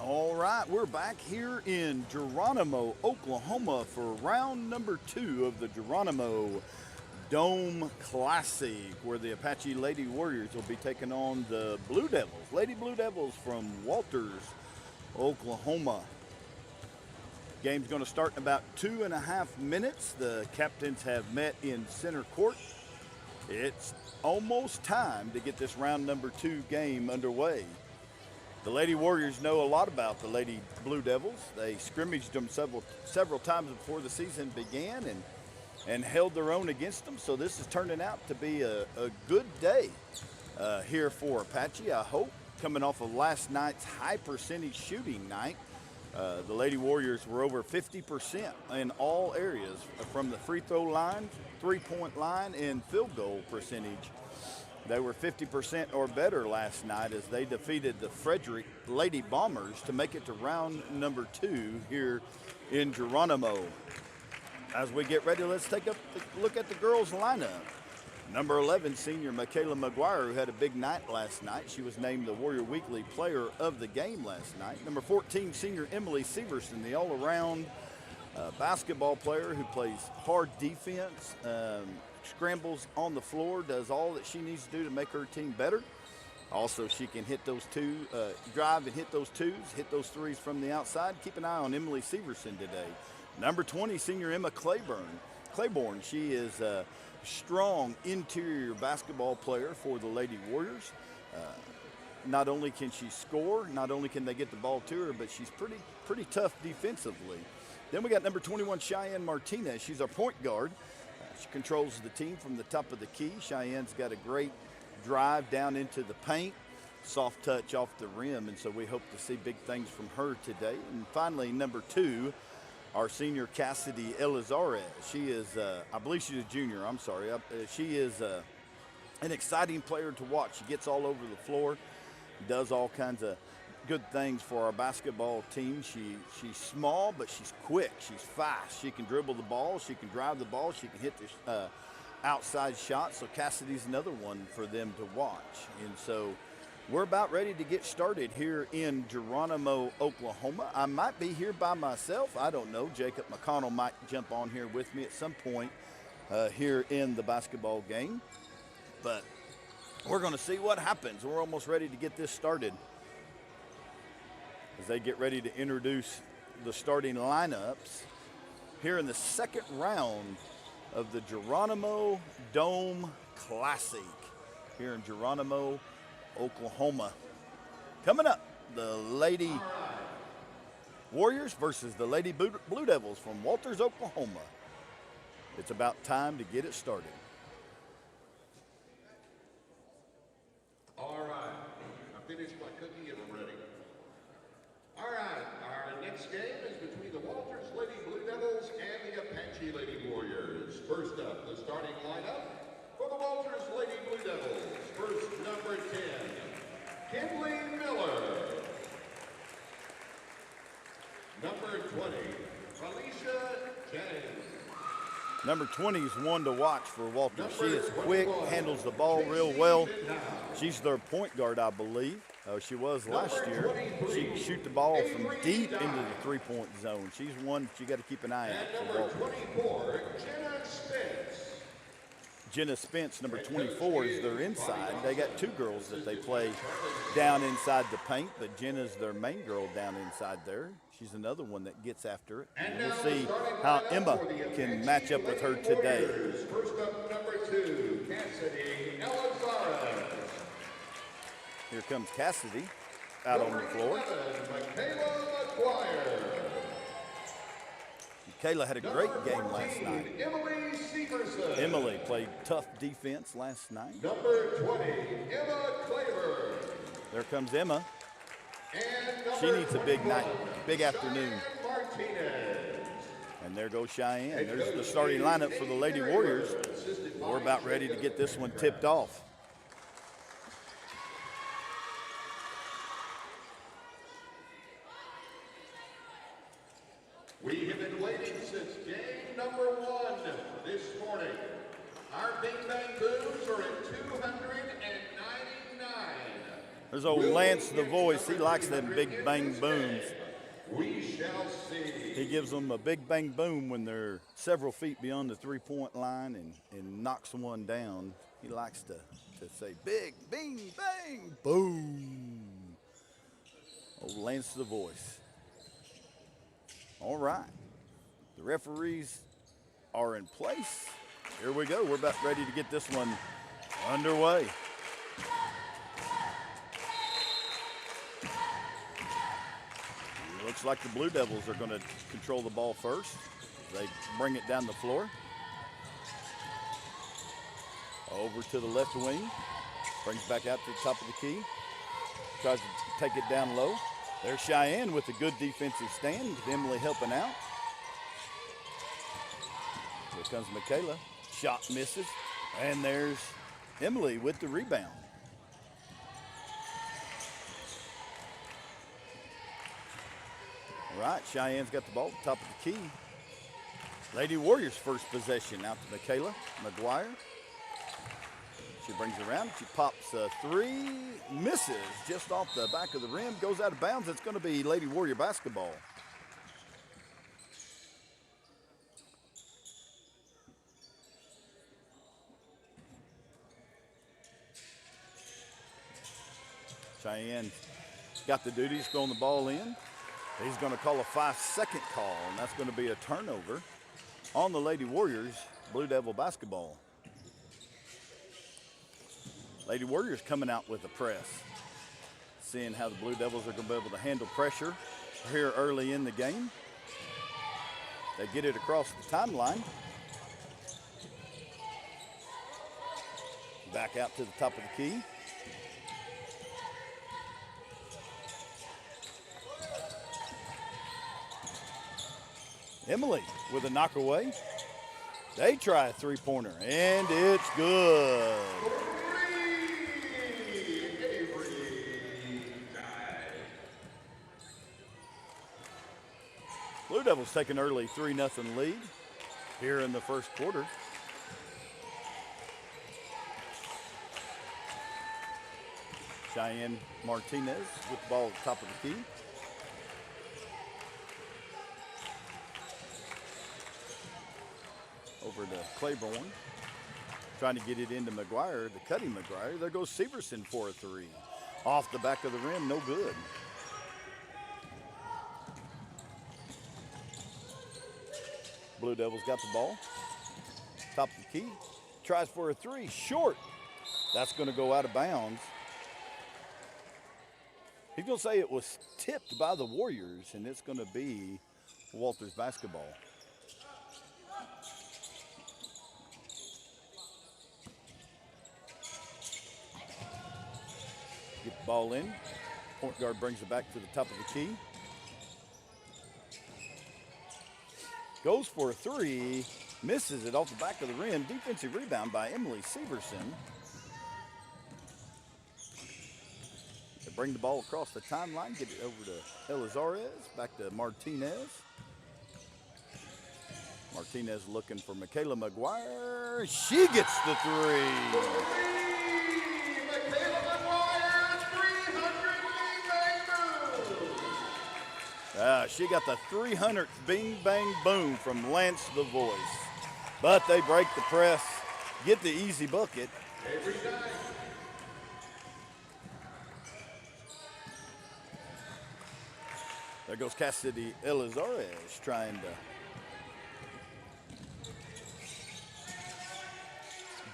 All right, we're back here in Geronimo, Oklahoma for round number 2 of the Geronimo Dome Classic, where the Apache Lady Warriors will be taking on the Blue Devils, Lady Blue Devils from Walters, Oklahoma. Game's going to start in about 2.5 minutes. The captains have met in center court. It's almost time to get this round number 2 game underway. The Lady Warriors know a lot about the Lady Blue Devils. They scrimmaged them several times before the season began and held their own against them. So this is turning out to be a good day here for Apache, I hope. Coming off of last night's high percentage shooting night, the Lady Warriors were over 50% in all areas from the free throw line, three-point line, and field goal percentage. They were 50% or better last night as they defeated the Frederick Lady Bombers to make it to round number 2 here in Geronimo. As we get ready, let's take a look at the girls' lineup. Number 11, senior Michaela McGuire, who had a big night last night. She was named the Warrior Weekly Player of the Game last night. Number 14, senior Emily Severson, the all-around basketball player who plays hard defense, scrambles on the floor, does all that she needs to do to make her team better. Also, she can hit those drive and hit those twos, hit those threes from the outside. Keep an eye on Emily Severson today. Number 20, senior Emma Claiborne. She is a strong interior basketball player for the Lady Warriors. Not only can she score, not only can they get the ball to her, but she's pretty tough defensively. Then we got number 21, Cheyenne Martinez. She's our point guard. She controls the team from the top of the key. Cheyenne's got a great drive down into the paint, soft touch off the rim, and so we hope to see big things from her today. And finally, number 2, our senior Cassidy Elizarez. She is, I believe she's a junior, I'm sorry. She is an exciting player to watch. She gets all over the floor, does all kinds of good things for our basketball team. She's small, but she's quick. She's fast. She can dribble the ball. She can drive the ball. She can hit the outside shot. So Cassidy's another one for them to watch. And so we're about ready to get started here in Geronimo, Oklahoma. I might be here by myself. I don't know. Jacob McConnell might jump on here with me at some point here in the basketball game. But we're going to see what happens. We're almost ready to get this started as they get ready to introduce the starting lineups here in the second round of the Geronimo Dome Classic here in Geronimo, Oklahoma. Coming up, the Lady Warriors versus the Lady Blue Devils from Walters, Oklahoma. It's about time to get it started. All right, I finished my cookie and I'm ready. All right, our next game is between the Walters Lady Blue Devils and the Apache Lady Warriors. First up, the starting lineup for the Walters Lady Blue Devils. First, number 10, Kinley Miller. Number 20, Felicia Jennings. Number 20 is one to watch for Walters. She is quick, handles the ball real well. She's their point guard, I believe. She was last year. She can shoot the ball from deep into the three-point zone. She's one that you got to keep an eye on for Walters. Number 24, Jenna Spence. Jenna Spence, number 24, is their inside. They got 2 girls that they play down inside the paint, but Jenna's their main girl down inside there. She's another one that gets after it. And we'll see how Emma can match up with her today. First up, number 2, Cassidy Elizarez. Here comes Cassidy out on the floor. Michaela McGuire. Michaela had a great game last night. Emily Severson. Emily played tough defense last night. Number 20, Emma Claiborne. There comes Emma. And She needs a big night, big afternoon. Martinez. And there goes Cheyenne. There's the starting lineup for the Lady Warriors. We're about ready to get this one tipped off. We have been waiting since game number 1 this morning. Our Big Bang Booms are at 299. There's old Lance the voice. He likes them big bang booms. We shall see. He gives them a big bang boom when they're several feet beyond the three-point line and knocks one down. He likes to say big, bing, bang, boom. Old Lance the voice. All right. The referees are in place. Here we go. We're about ready to get this one underway. Looks like the Blue Devils are going to control the ball first. They bring it down the floor. Over to the left wing. Brings back out to the top of the key. Tries to take it down low. There's Cheyenne with a good defensive stand. Emily helping out. Here comes Michaela. Shot misses. And there's Emily with the rebound. All right, Cheyenne's got the ball at the top of the key. Lady Warriors first possession out to Michaela McGuire. She brings it around. She pops a three, misses just off the back of the rim, goes out of bounds. It's going to be Lady Warrior basketball. Cheyenne got the duties throwing the ball in. He's going to call a 5-second call, and that's going to be a turnover on the Lady Warriors Blue Devil basketball. Lady Warriors coming out with a press, seeing how the Blue Devils are going to be able to handle pressure here early in the game. They get it across the timeline. Back out to the top of the key. Emily with a knock away. They try a three-pointer, and it's good. Blue Devils take an early 3-0 lead here in the first quarter. Cheyenne Martinez with the ball at the top of the key. Over to Claiborne, trying to get it into McGuire, the cutting McGuire. There goes Severson for a three. Off the back of the rim, no good. Blue Devils got the ball. Top of the key. Tries for a three, short. That's going to go out of bounds. He's going to say it was tipped by the Warriors, and it's going to be Walters basketball. Get the ball in. Point guard brings it back to the top of the key. Goes for a three. Misses it off the back of the rim. Defensive rebound by Emily Severson. They bring the ball across the timeline. Get it over to Elizares. Back to Martinez. Martinez looking for Michaela McGuire. She gets the three. She got the 300th bing, bang, boom from Lance the Voice. But they break the press, get the easy bucket. Every time. There goes Cassidy Elizares trying to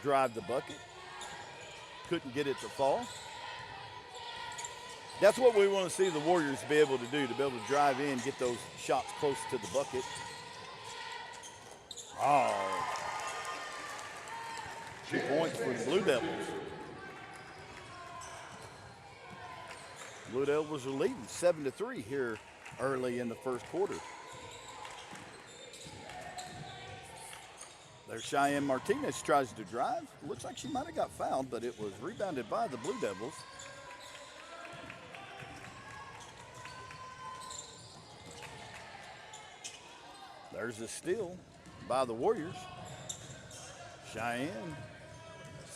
drive the bucket. Couldn't get it to fall. That's what we want to see the Warriors be able to do, to be able to drive in, get those shots close to the bucket. Oh. 2 points for the Blue Devils. Blue Devils are leading 7-3 here early in the first quarter. There's Cheyenne Martinez, tries to drive. Looks like she might have got fouled, but it was rebounded by the Blue Devils. There's a steal by the Warriors. Cheyenne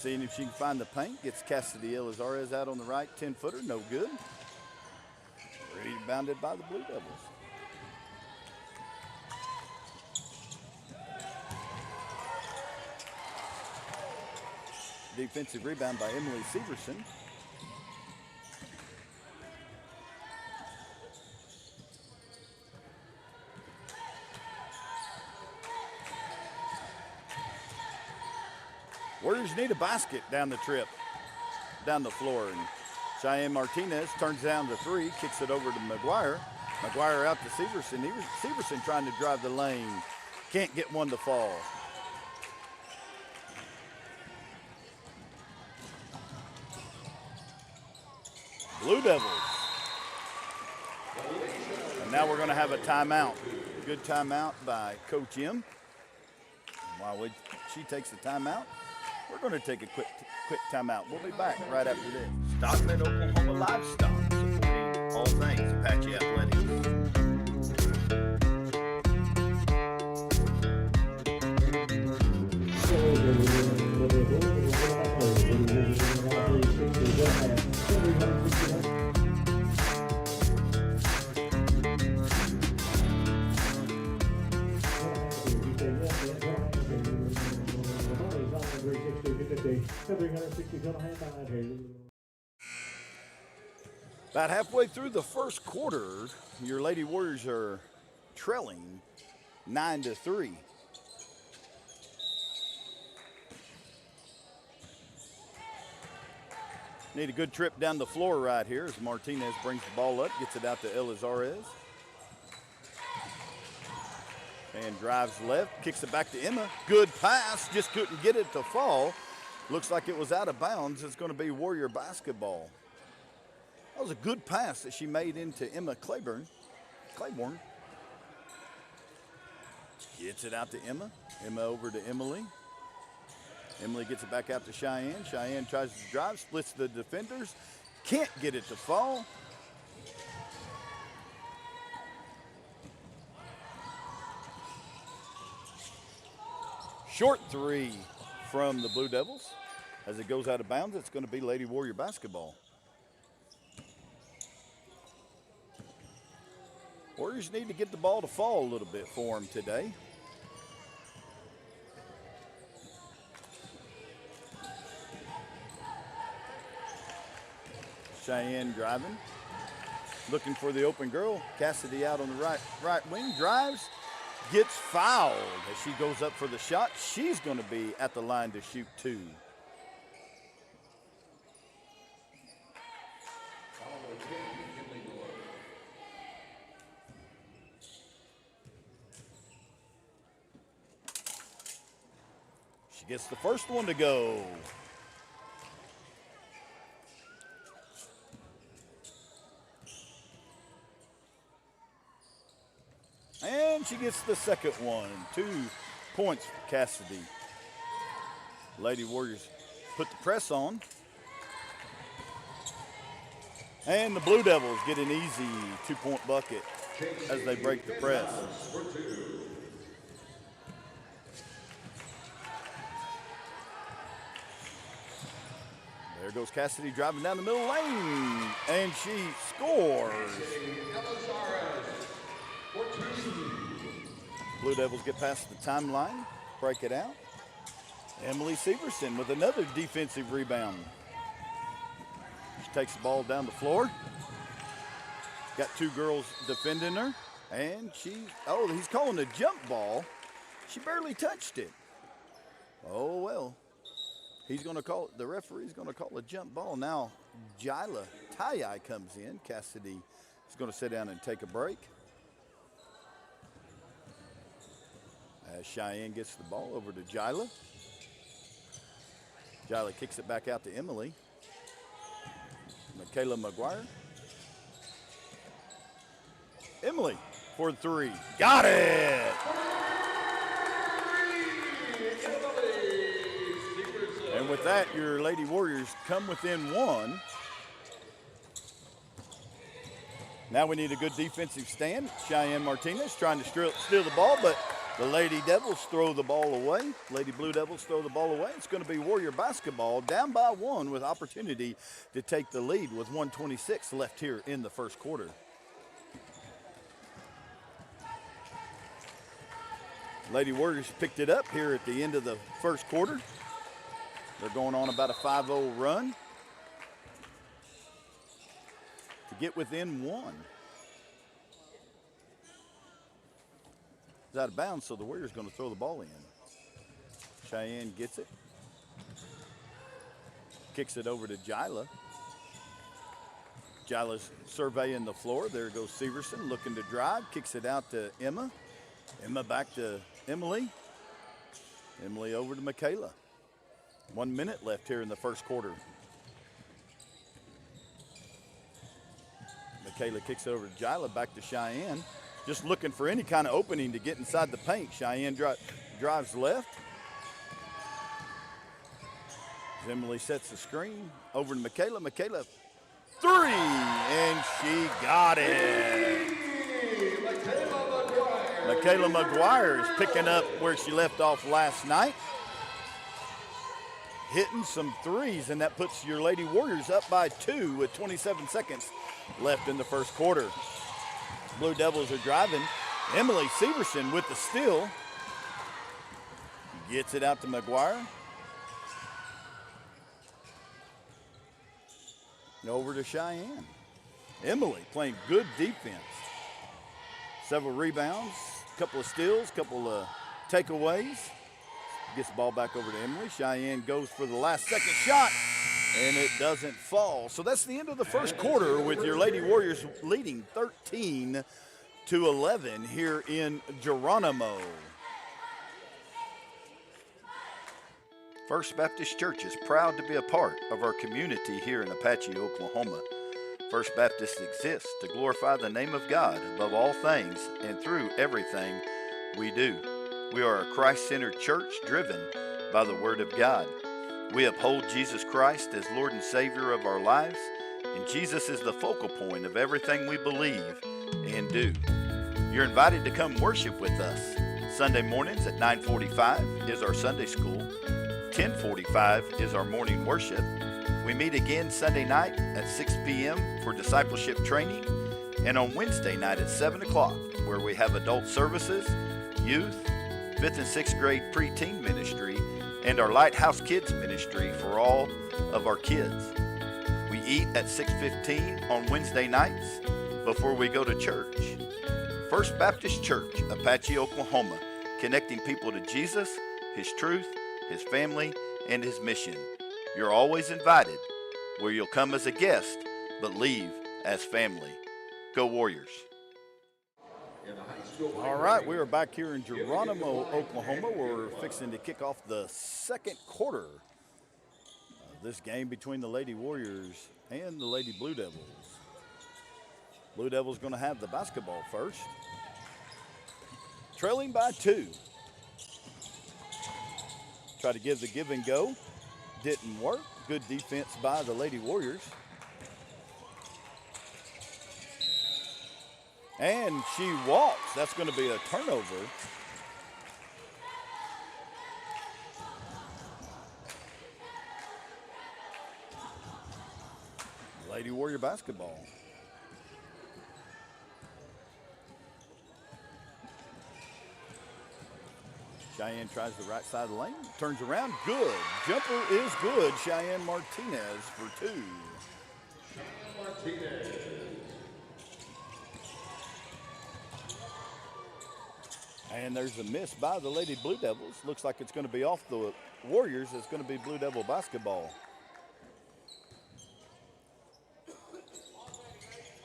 Seeing if she can find the paint. Gets Cassidy Elizarez out on the right. 10-footer, no good. Rebounded by the Blue Devils. Defensive rebound by Emily Severson. Warriors need a basket down the trip, down the floor. And Cheyenne Martinez turns down the three, kicks it over to McGuire. McGuire out to Severson. Severson trying to drive the lane. Can't get one to fall. Blue Devils. And now we're going to have a timeout. Good timeout by Coach M. While she takes the timeout, we're going to take a quick timeout. We'll be back right after this. Stockman Oklahoma Livestock, supporting all things Apache Athletics. About halfway through the first quarter, your Lady Warriors are trailing 9-3. Need a good trip down the floor right here as Martinez brings the ball up, gets it out to Elizarez. And drives left, kicks it back to Emma. Good pass, just couldn't get it to fall. Looks like it was out of bounds. It's going to be Warrior basketball. That was a good pass that she made into Emma Claiborne. Gets it out to Emma. Emma over to Emily. Emily gets it back out to Cheyenne. Cheyenne tries to drive, splits the defenders. Can't get it to fall. Short three from the Blue Devils. As it goes out of bounds, it's going to be Lady Warrior basketball. Warriors need to get the ball to fall a little bit for them today. Cheyenne driving, looking for the open girl. Cassidy out on the right wing, drives, gets fouled as she goes up for the shot. She's going to be at the line to shoot two. She gets the first one to go. And she gets the second one. 2 points for Cassidy. Lady Warriors put the press on. And the Blue Devils get an easy 2-point bucket as they break the press. There goes Cassidy driving down the middle lane, and she scores. Blue Devils get past the timeline, break it out. Emily Severson with another defensive rebound. She takes the ball down the floor. Got 2 girls defending her, and he's calling a jump ball. She barely touched it. Oh, well. The referee's going to call a jump ball. Now, Jila Tayai comes in. Cassidy is going to sit down and take a break. As Cheyenne gets the ball over to Jila. Jila kicks it back out to Emily. Michaela McGuire. Emily for 3. Got it! And with that, your Lady Warriors come within 1. Now we need a good defensive stand. Cheyenne Martinez trying to steal the ball, but The Lady Devils throw the ball away. Lady Blue Devils throw the ball away. It's going to be Warrior basketball down by 1 with opportunity to take the lead with 1:26 left here in the first quarter. Lady Warriors picked it up here at the end of the first quarter. They're going on about a 5-0 run to get within 1. It's out of bounds, so the Warriors going to throw the ball in. Cheyenne gets it. Kicks it over to Jila. Jila's surveying the floor. There goes Severson looking to drive. Kicks it out to Emma. Emma back to Emily. Emily over to Michaela. 1 minute left here in the first quarter. Michaela kicks it over to Jila, back to Cheyenne. Just looking for any kind of opening to get inside the paint. Cheyenne drives left. Emily sets the screen over to Michaela. Michaela, 3, and she got it. Michaela McGuire is picking up where she left off last night. Hitting some threes, and that puts your Lady Warriors up by 2 with 27 seconds left in the first quarter. Blue Devils are driving. Emily Severson with the steal. Gets it out to McGuire. Over to Cheyenne. Emily playing good defense. Several rebounds, couple of steals, couple of takeaways. Gets the ball back over to Emily. Cheyenne goes for the last second shot, and it doesn't fall. So that's the end of the first quarter with your Lady Warriors leading 13-11 here in Geronimo. First Baptist Church is proud to be a part of our community here in Apache, Oklahoma. First Baptist exists to glorify the name of God above all things and through everything we do. We are a Christ-centered church driven by the Word of God. We uphold Jesus Christ as Lord and Savior of our lives, and Jesus is the focal point of everything we believe and do. You're invited to come worship with us. Sunday mornings at 9:45 is our Sunday school. 10:45 is our morning worship. We meet again Sunday night at 6 p.m. for discipleship training, and on Wednesday night at 7 o'clock, where we have adult services, youth, 5th and 6th grade preteen ministry, and our Lighthouse Kids ministry for all of our kids. We eat at 6:15 on Wednesday nights before we go to church. First Baptist Church, Apache, Oklahoma, connecting people to Jesus, His truth, His family, and His mission. You're always invited, where you'll come as a guest, but leave as family. Go Warriors. All right, we are back here in Geronimo, Oklahoma. We're fixing to kick off the second quarter of this game between the Lady Warriors and the Lady Blue Devils. Blue Devils going to have the basketball first. Trailing by 2. Try to give the give and go. Didn't work. Good defense by the Lady Warriors. And she walks. That's going to be a turnover. Lady Warrior basketball. Cheyenne tries the right side of the lane, turns around, good. Jumper is good. Cheyenne Martinez for 2. Cheyenne Martinez. And there's a miss by the Lady Blue Devils. Looks like it's going to be off the Warriors. It's going to be Blue Devil basketball.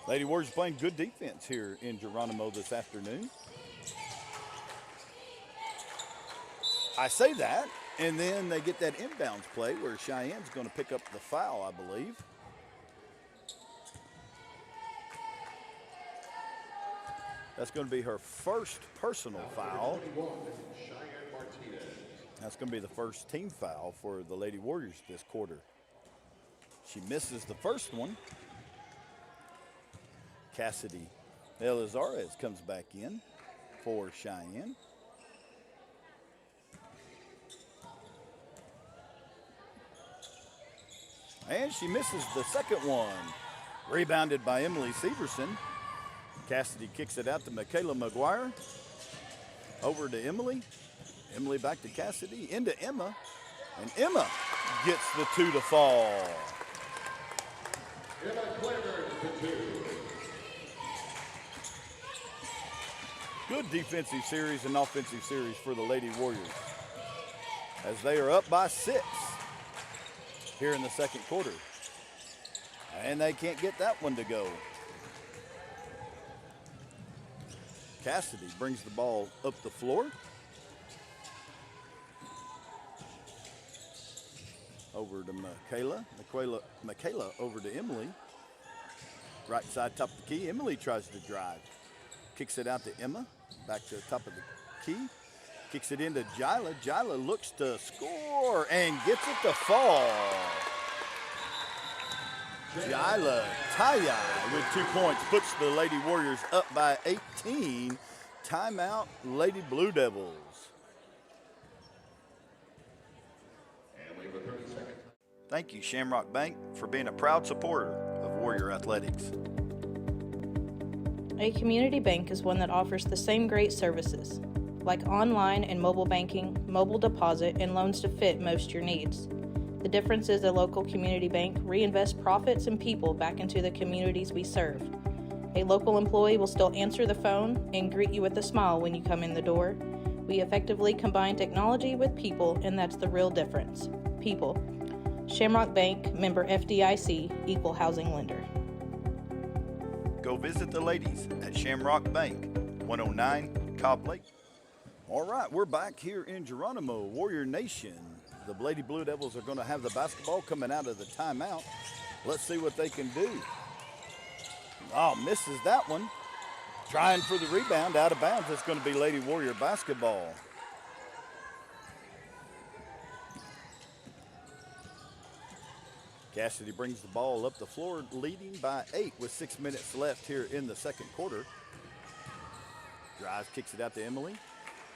Lady Warriors playing good defense here in Geronimo this afternoon. I say that, and then they get that inbounds play where Cheyenne's going to pick up the foul, I believe. That's going to be her first personal foul. That's going to be the first team foul for the Lady Warriors this quarter. She misses the first one. Cassidy Elizares comes back in for Cheyenne. And she misses the second one. Rebounded by Emily Severson. Cassidy kicks it out to Michaela McGuire. Over to Emily. Emily back to Cassidy. Into Emma. And Emma gets the 2 to fall. Emma Clemens, the 2. Good defensive series and offensive series for the Lady Warriors, as they are up by 6 here in the second quarter. And they can't get that one to go. Cassidy brings the ball up the floor. Over to Michaela over to Emily. Right side, top of the key. Emily tries to drive. Kicks it out to Emma. Back to the top of the key. Kicks it into Jila. Jila looks to score and gets it to fall. Jila Taya with 2 points puts the Lady Warriors up by 18. Timeout, Lady Blue Devils. And we have a 30-second. Thank you, Shamrock Bank, for being a proud supporter of Warrior Athletics. A community bank is one that offers the same great services, like online and mobile banking, mobile deposit, and loans to fit most your needs. The difference is a local community bank reinvests profits and people back into the communities we serve. A local employee will still answer the phone and greet you with a smile when you come in the door. We effectively combine technology with people, and that's the real difference. People. Shamrock Bank, member FDIC, equal housing lender. Go visit the ladies at Shamrock Bank, 109 Cobb Lake. All right, we're back here in Geronimo, Warrior Nation. The Lady Blue Devils are going to have the basketball coming out of the timeout. Let's see what they can do. Oh, misses that one. Trying for the rebound, out of bounds. It's going to be Lady Warrior basketball. Cassidy brings the ball up the floor, leading by 8 with 6 minutes left here in the second quarter. Drives, kicks it out to Emily.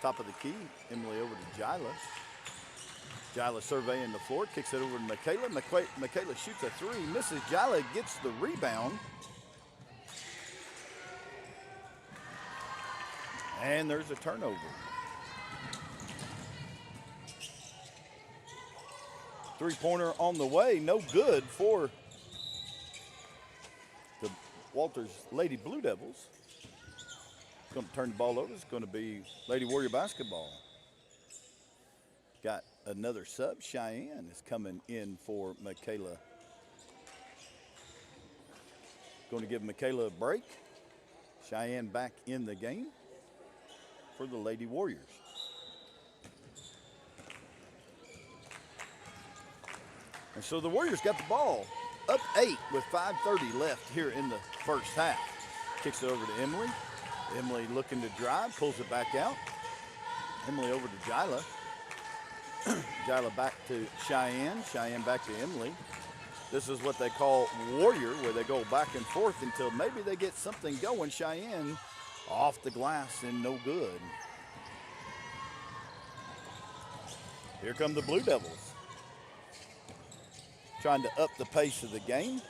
Top of the key, Emily over to Jila. Jila surveying the floor, kicks it over to Michaela. Michaela shoots a 3, misses. Jila gets the rebound. And there's a turnover. Three-pointer on the way, no good for the Walters Lady Blue Devils. Going to turn the ball over. It's going to be Lady Warrior basketball. Got another sub. Cheyenne is coming in for Michaela. Going to give Michaela a break. Cheyenne back in the game for the Lady Warriors. And so the Warriors got the ball up 8 with 5:30 left here in the first half. Kicks it over to Emily. Emily looking to drive, pulls it back out. Emily over to Jila. Jila back to Cheyenne. Cheyenne back to Emily. This is what they call Warrior, where they go back and forth until maybe they get something going. Cheyenne off the glass and no good. Here come the Blue Devils. Trying to up the pace of the game.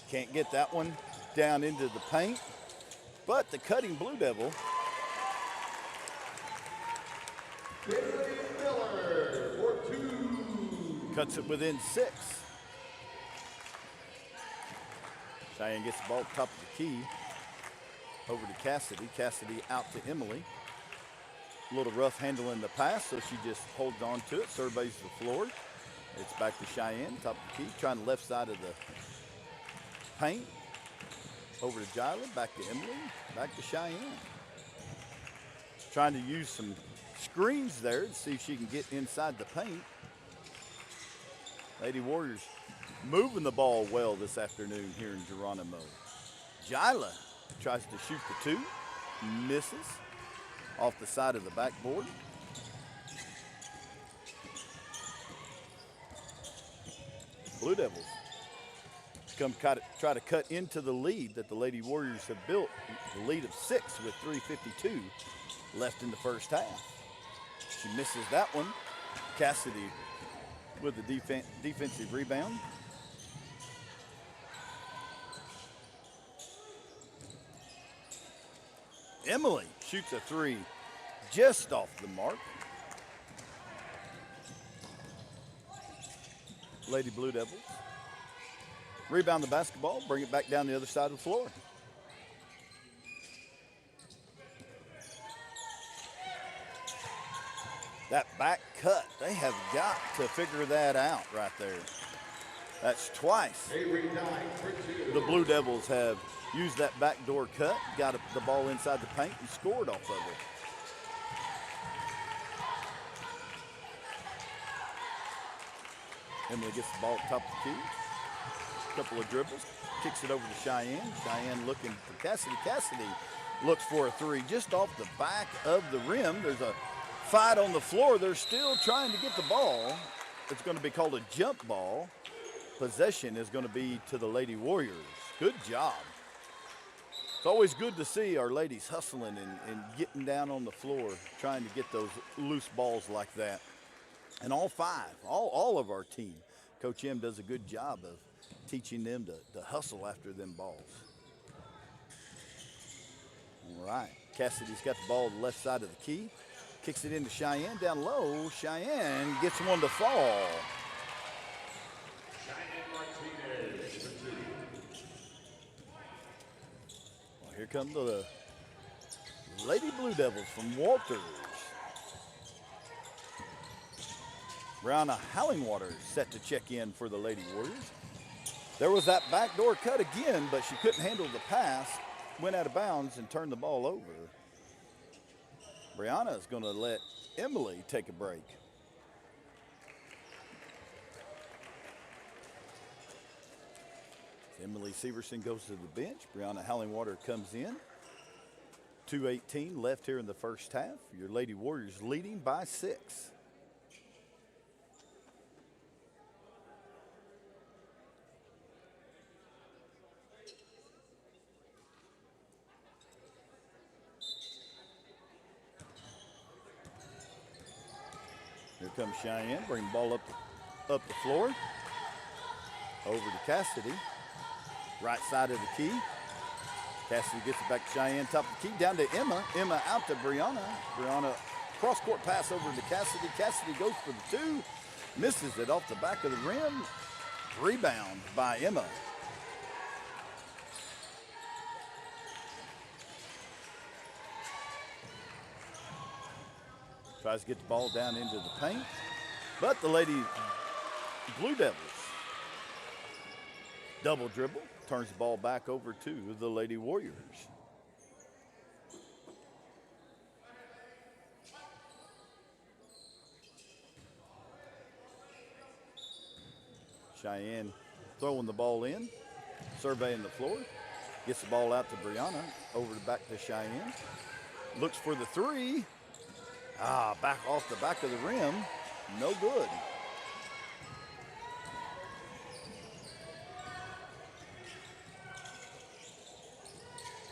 Can't get that one down into the paint. But the cutting Blue Devil Miller for 2. cuts it within 6. Cheyenne gets the ball at the top of the key. Over to Cassidy. Cassidy out to Emily. A little rough handling the pass, so she just holds on to it, surveys the floor. It's back to Cheyenne, top of the key, trying the left side of the paint. Over to Jila, back to Emily, back to Cheyenne. Trying to use some screens there to see if she can get inside the paint. Lady Warriors moving the ball well this afternoon here in Geronimo. Jila tries to shoot the 2, misses off the side of the backboard. Blue Devils try to cut into the lead that the Lady Warriors have built, the lead of 6 with 3:52 left in the first half. She misses that one. Cassidy with the defensive rebound. Emily shoots a three just off the mark. Lady Blue Devils rebound the basketball, bring it back down the other side of the floor. That back cut, they have got to figure that out right there. That's twice the Blue Devils have used that backdoor cut, got the ball inside the paint and scored off of it. Emily gets the ball at the top of the key. Couple of dribbles, kicks it over to Cheyenne. Cheyenne looking for Cassidy. Cassidy looks for a three just off the back of the rim. There's a fight on the floor. They're still trying to get the ball. It's going to be called a jump ball. Possession is going to be to the Lady Warriors. Good job. It's always good to see our ladies hustling and getting down on the floor, trying to get those loose balls like that. And all five, all of our team, Coach M does a good job of teaching them to hustle after them balls. All right, Cassidy's got the ball to the left side of the key. Kicks it into Cheyenne down low. Cheyenne gets one to fall. Well, here come the Lady Blue Devils from Walters. Brianna Hallingwater set to check in for the Lady Warriors. There was that backdoor cut again, but she couldn't handle the pass. Went out of bounds and turned the ball over. Brianna is going to let Emily take a break. Emily Severson goes to the bench. Brianna Hallingwater comes in. 2:18 left here in the first half. Your Lady Warriors leading by 6. Here comes Cheyenne, bring the ball up the floor. Over to Cassidy, right side of the key. Cassidy gets it back to Cheyenne, top of the key, down to Emma. Emma out to Brianna. Brianna, cross-court pass over to Cassidy. Cassidy goes for the two, misses it off the back of the rim. Rebound by Emma. Tries to get the ball down into the paint, but the Lady Blue Devils double dribble, turns the ball back over to the Lady Warriors. Cheyenne throwing the ball in, surveying the floor, gets the ball out to Brianna, over back to Cheyenne, looks for the three. Back off the back of the rim. No good.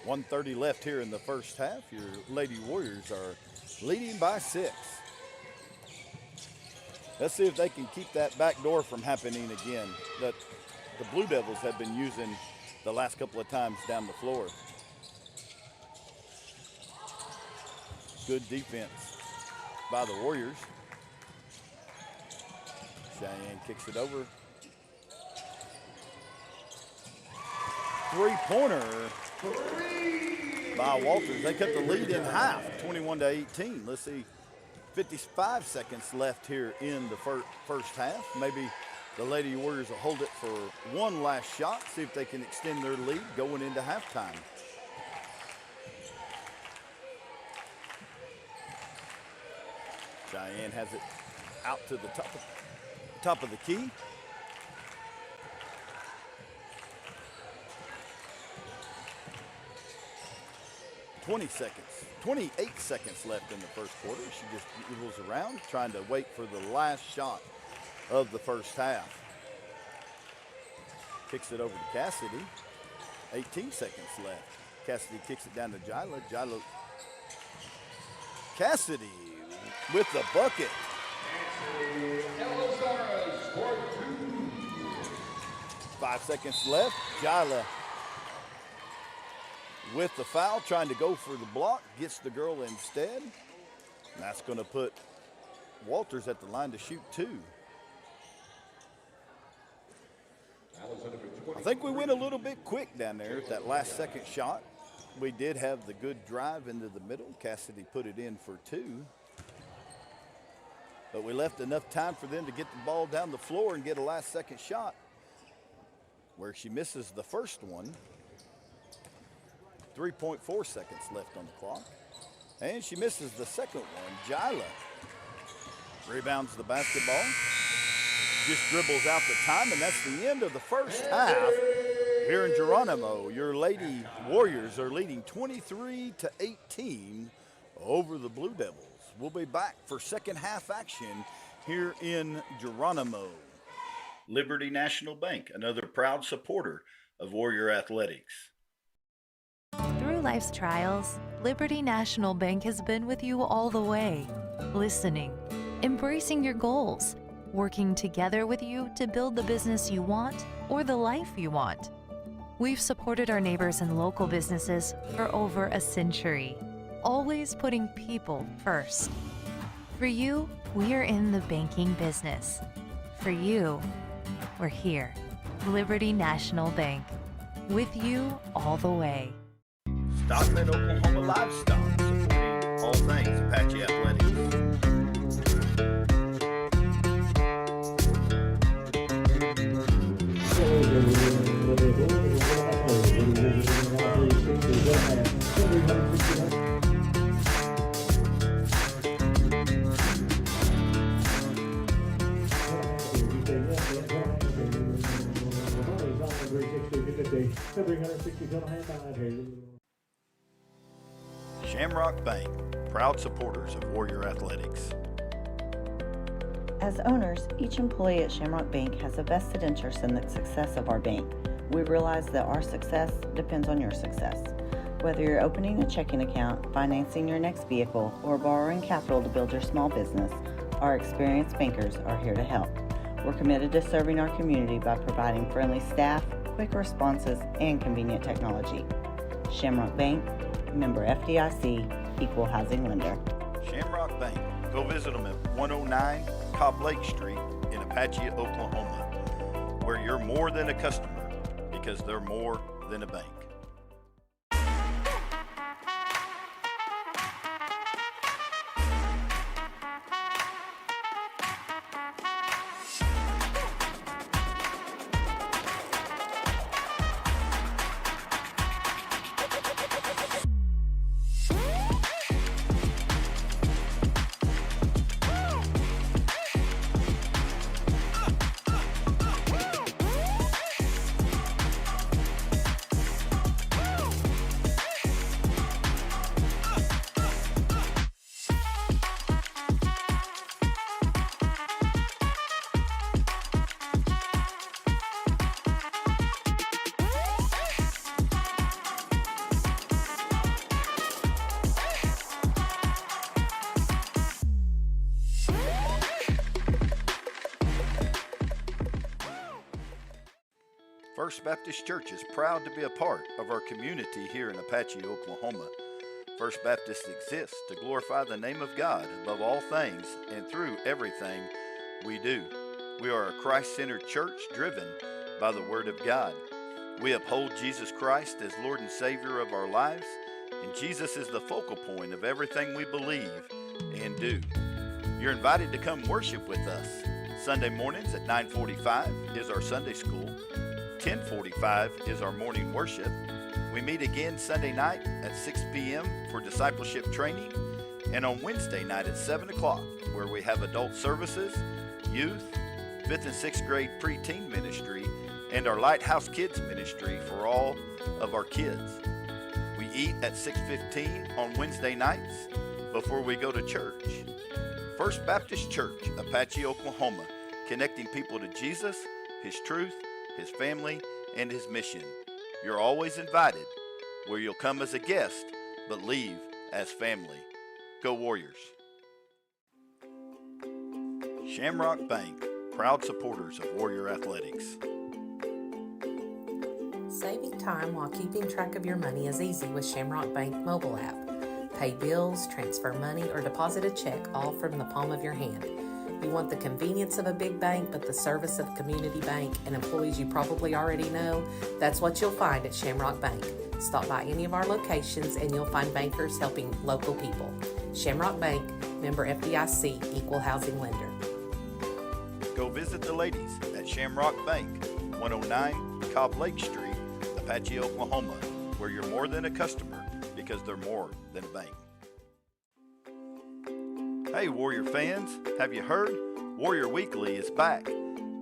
.130 left here in the first half. Your Lady Warriors are leading by 6. Let's see if they can keep that back door from happening again that the Blue Devils have been using the last couple of times down the floor. Good defense by the Warriors. Cheyenne kicks it over. Three-pointer by Walters. They kept the lead in half, 21-18. Let's see, 55 seconds left here in the first half. Maybe the Lady Warriors will hold it for one last shot, see if they can extend their lead going into halftime. Cheyenne has it out to the top of the key. — 28 seconds left in the first quarter. She just dribbles around, trying to wait for the last shot of the first half. Kicks it over to Cassidy. 18 seconds left. Cassidy kicks it down to Jila. Cassidy with the bucket. 5 seconds left. Jila with the foul, trying to go for the block, gets the girl instead. And that's going to put Walters at the line to shoot 2. I think we went a little bit quick down there at that last second shot. We did have the good drive into the middle. Cassidy put it in for 2. But we left enough time for them to get the ball down the floor and get a last second shot, where she misses the first one. 3.4 seconds left on the clock. And she misses the second one. Jila rebounds the basketball. Just dribbles out the time, and that's the end of the first half. Here in Geronimo, your Lady Warriors are leading 23-18 over the Blue Devils. We'll be back for second half action here in Geronimo. Liberty National Bank, another proud supporter of Warrior Athletics. Through life's trials, Liberty National Bank has been with you all the way, listening, embracing your goals, working together with you to build the business you want or the life you want. We've supported our neighbors and local businesses for over a century, always putting people first. For you, we're in the banking business. For you, we're here. Liberty National Bank, with you all the way. Stockman, Oklahoma Livestock, supporting all things Apache Athletics. Shamrock Bank, proud supporters of Warrior Athletics. As owners, each employee at Shamrock Bank has a vested interest in the success of our bank. We realize that our success depends on your success. Whether you're opening a checking account, financing your next vehicle, or borrowing capital to build your small business, our experienced bankers are here to help. We're committed to serving our community by providing friendly staff, quick responses, and convenient technology. Shamrock Bank, member FDIC, equal housing lender. Shamrock Bank. Go visit them at 109 Cobb Lake Street in Apache, Oklahoma, where you're more than a customer because they're more than a bank. First Baptist Church is proud to be a part of our community here in Apache, Oklahoma. First Baptist exists to glorify the name of God above all things and through everything we do. We are a Christ-centered church driven by the Word of God. We uphold Jesus Christ as Lord and Savior of our lives, and Jesus is the focal point of everything we believe and do. You're invited to come worship with us. Sunday mornings at 9:45 is our Sunday school. 10:45 is our morning worship. We meet again Sunday night at 6 p.m. for discipleship training, and on Wednesday night at 7 o'clock, where we have adult services, youth, 5th and 6th grade preteen ministry, and our Lighthouse Kids ministry for all of our kids. We eat at 6:15 on Wednesday nights before we go to church. First Baptist Church, Apache, Oklahoma, connecting people to Jesus, His truth, His family, and His mission. You're always invited, where you'll come as a guest, but leave as family. Go Warriors. Shamrock Bank, proud supporters of Warrior Athletics. Saving time while keeping track of your money is easy with Shamrock Bank mobile app. Pay bills, transfer money, or deposit a check all from the palm of your hand. You want the convenience of a big bank, but the service of a community bank and employees you probably already know? That's what you'll find at Shamrock Bank. Stop by any of our locations and you'll find bankers helping local people. Shamrock Bank, member FDIC, equal housing lender. Go visit the ladies at Shamrock Bank, 109 Cobb Lake Street, Apache, Oklahoma, where you're more than a customer because they're more than a bank. Hey Warrior fans, have you heard? Warrior Weekly is back,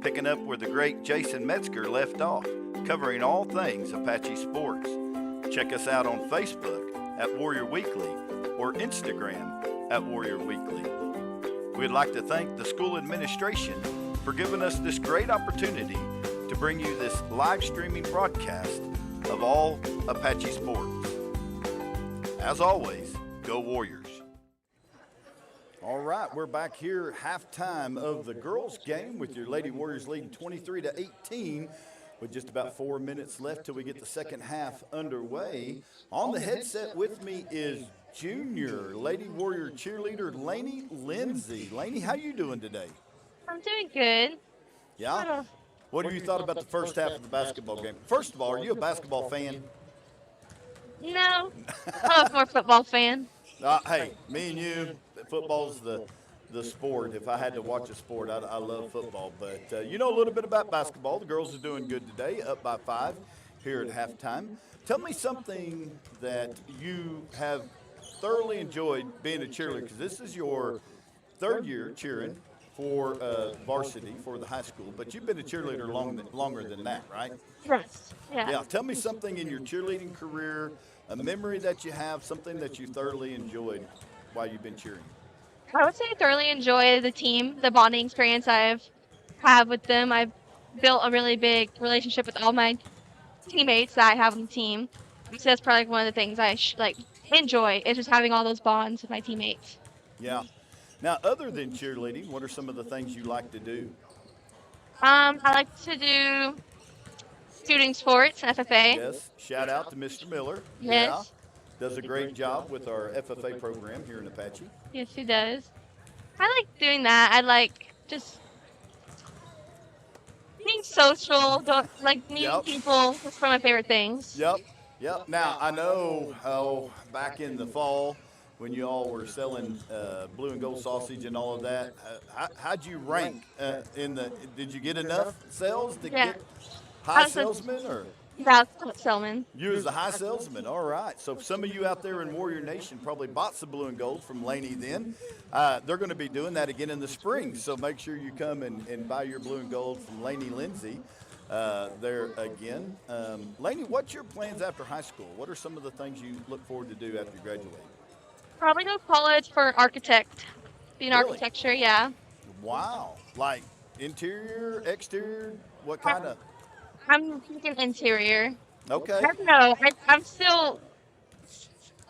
picking up where the great Jason Metzger left off, covering all things Apache sports. Check us out on Facebook at Warrior Weekly or Instagram at Warrior Weekly. We'd like to thank the school administration for giving us this great opportunity to bring you this live streaming broadcast of all Apache sports. As always, go Warriors. All right, we're back here halftime of the girls game with your Lady Warriors leading 23-18 with just about 4 minutes left till we get the second half underway. On the headset with me is junior Lady Warrior cheerleader Lainey Lindsay. Lainey, how you doing today? I'm doing good. Yeah? What have you thought about the first half of the basketball game? First of all, are you a basketball fan? No, I'm a more football fan. Hey, me and you, football's the sport. If I had to watch a sport, I love football. But you know a little bit about basketball. The girls are doing good today, up by 5 here at halftime. Tell me something that you have thoroughly enjoyed being a cheerleader, because this is your third year cheering for varsity, for the high school. But you've been a cheerleader longer than that, right? Yes. Yeah. Yeah. Tell me something in your cheerleading career, a memory that you have, something that you thoroughly enjoyed while you've been cheering. I would say I thoroughly enjoy the team, the bonding experience I've had with them. I've built a really big relationship with all my teammates that I have on the team. So that's probably one of the things I enjoy is just having all those bonds with my teammates. Yeah. Now, other than cheerleading, what are some of the things you like to do? I like to do student sports, FFA. Yes. Shout out to Mr. Miller. Yes. Yeah. Does a great job with our FFA program here in Apache. Yes, he does. I like doing that. I like just being social, like meeting people. That's one of my favorite things. Yep. Now, I know back in the fall when you all were selling blue and gold sausage and all of that, how'd you rank did you get enough sales to get high salesman or? That's Selman. You was the high salesman, all right. So some of you out there in Warrior Nation probably bought some blue and gold from Lainey then. They're going to be doing that again in the spring. So make sure you come and buy your blue and gold from Lainey Lindsay there again. Lainey, what's your plans after high school? What are some of the things you look forward to do after you graduate? Probably go to college for architect. Be in architecture, yeah. Wow. Like interior, exterior, what kind of? I'm thinking interior. Okay. I don't know. I'm still